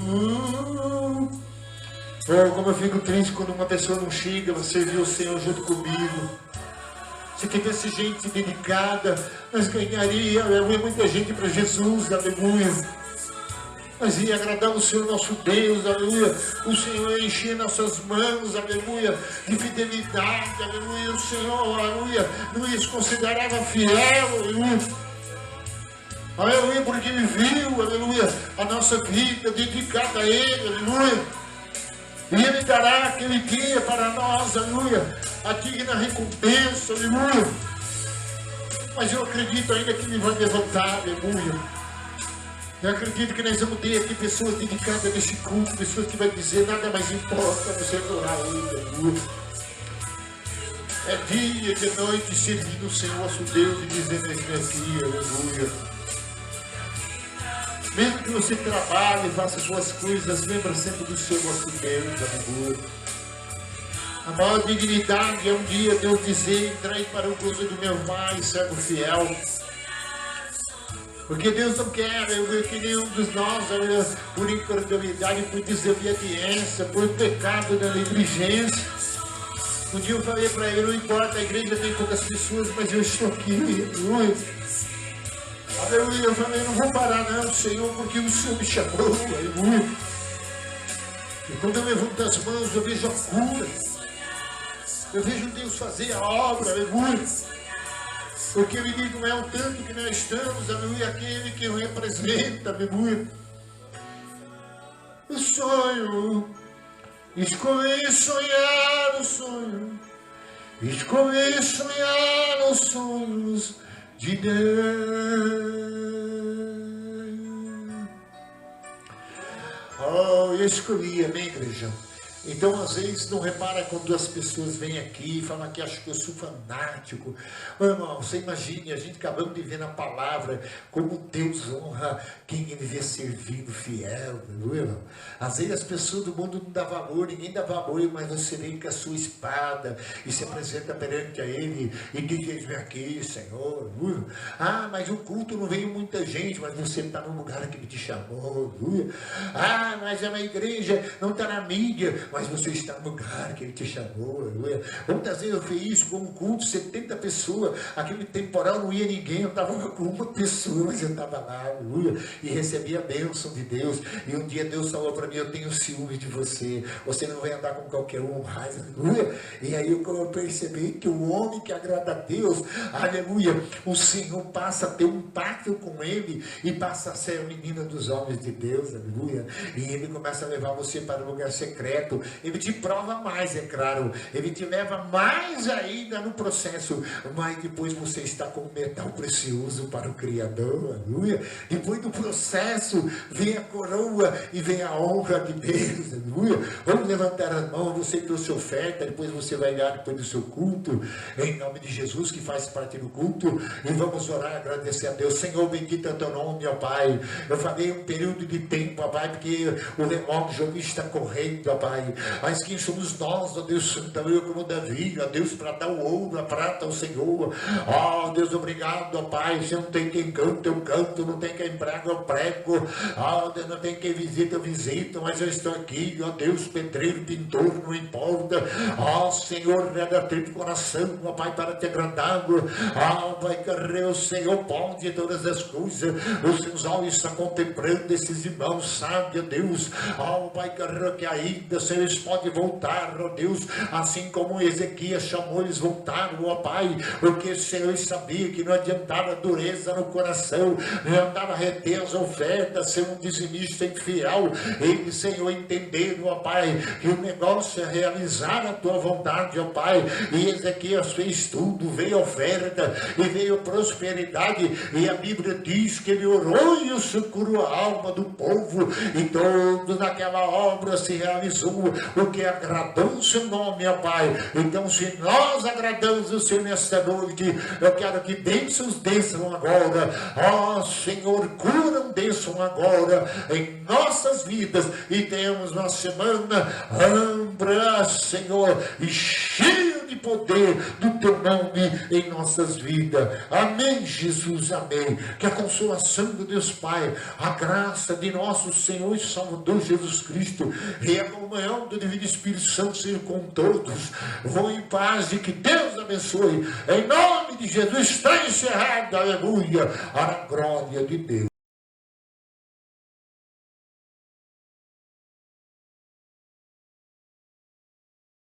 oh, como eu fico triste quando uma pessoa não chega, você viu o Senhor junto comigo. Se tivesse gente dedicada, nós ganharíamos muita gente para Jesus, aleluia. Nós ia agradar o Senhor nosso Deus, aleluia. O Senhor ia encher nossas mãos, aleluia, de fidelidade, aleluia. O Senhor, aleluia, nos considerava fiel, aleluia. Aleluia, porque Ele viu, aleluia, a nossa vida dedicada a Ele, aleluia. E Ele dará aquele dia para nós, aleluia, a digna recompensa, aleluia. Mas eu acredito ainda que Ele vai levantar, aleluia. Eu acredito que nós vamos ter aqui pessoas dedicadas nesse culto, pessoas que vão dizer, nada mais importa você adorar Ele, aleluia. É dia e de noite servindo o Senhor nosso Deus e dizendo aqui, aleluia. Mesmo que você trabalhe, faça suas coisas, lembra sempre do Senhor nosso Deus, aleluia. A maior dignidade é um dia Deus dizer, entrai para o gozo do meu Pai, servo fiel. Porque Deus não quer, que nenhum dos nós, por incredulidade, por desobediência, por pecado da negligência. Um dia eu falei para ele, não importa, a igreja tem poucas pessoas, mas eu estou aqui, aleluia. Aleluia, eu falei, não vou parar não, Senhor, porque o Senhor me chamou, aleluia. E quando eu levanto as mãos, eu vejo a cura. Eu vejo Deus fazer a obra, aleluia. Porque Ele não é o tanto que nós estamos, aleluia, aquele que o representa, aleluia. O sonho, escolhi sonhar o sonho, escolhi sonhar os sonhos de Deus. Oh, eu escolhi, amém, igreja? Então, às vezes, não repara quando as pessoas vêm aqui e falam que acham que eu sou fanático. Oh, irmão, você imagine, a gente acabamos de ver na palavra como Deus honra quem Ele vê servindo fiel, não é, irmão? Às vezes as pessoas do mundo não dão valor, ninguém dá valor, mas você vem com a sua espada e se apresenta perante a Ele e diz, vem aqui, Senhor. Ah, mas o culto não veio muita gente, mas você está no lugar que Ele te chamou. Ah, mas a minha igreja não está na mídia, mas você está no lugar que Ele te chamou, aleluia. Muitas vezes eu fiz isso com um culto, 70 pessoas, aquele temporal não ia ninguém, eu estava com uma pessoa, mas eu estava lá, aleluia, e recebi a bênção de Deus. E um dia Deus falou para mim, eu tenho ciúme de você, você não vai andar com qualquer um mais, aleluia. E aí eu percebi que o homem que agrada a Deus, aleluia, o Senhor passa a ter um pacto com Ele e passa a ser a menina dos homens de Deus, aleluia. E Ele começa a levar você para um lugar secreto. Ele te prova mais, é claro. Ele te leva mais ainda no processo. Mas depois você está com metal precioso para o Criador. Aleluia. Depois do processo vem a coroa e vem a honra de Deus. Aleluia. Vamos levantar as mãos. Você trouxe oferta. Depois você vai dar depois do seu culto. Em nome de Jesus que faz parte do culto. E vamos orar, agradecer a Deus. Senhor, bendito é o teu nome, ó Pai. Eu falei um período de tempo, ó Pai, porque o relógio está correndo, ó Pai. Pai. Mas quem somos nós, ó Deus Santo, eu como Davi, ó Deus, para dar o ouro, a prata ao Senhor. Ó Deus, obrigado, ó Pai. Se não tem quem canta, eu canto. Não tem quem prega, eu prego. Ó Deus, não tem quem visita, eu visito. Mas eu estou aqui, ó Deus, pedreiro, pintor, não importa. Ó Senhor, rega teu coração, ó Pai, para te agradar. Ó Pai, que o Senhor pode todas as coisas. Os seus olhos estão contemplando esses irmãos, sabe, ó Deus. Ó Pai, que ainda, Senhor, eles podem voltar, ó Deus, assim como Ezequias chamou, eles voltaram, ó Pai, porque o Senhor sabia que não adiantava dureza no coração, não adiantava reter as ofertas, ser um dizimista infiel. Eles, Senhor, entenderam, ó Pai, que o negócio é realizar a tua vontade, ó Pai. E Ezequias fez tudo, veio oferta e veio prosperidade, e a Bíblia diz que ele orou e o socorreu a alma do povo, e todos naquela obra se realizou o que agradou o seu nome, ó Pai. Então, se nós agradamos o Senhor nesta noite, eu quero que bênçãos desçam agora, ó Senhor, curam desçam agora em nossas vidas, e tenhamos uma semana ampla, Senhor, e cheia de poder do teu nome em nossas vidas. Amém, Jesus, amém. Que a consolação do Deus Pai, a graça de nosso Senhor e Salvador Jesus Cristo e a comunhão do Divino Espírito Santo seja com todos. Vão em paz e que Deus abençoe. Em nome de Jesus está encerrado. Aleluia. A glória de Deus.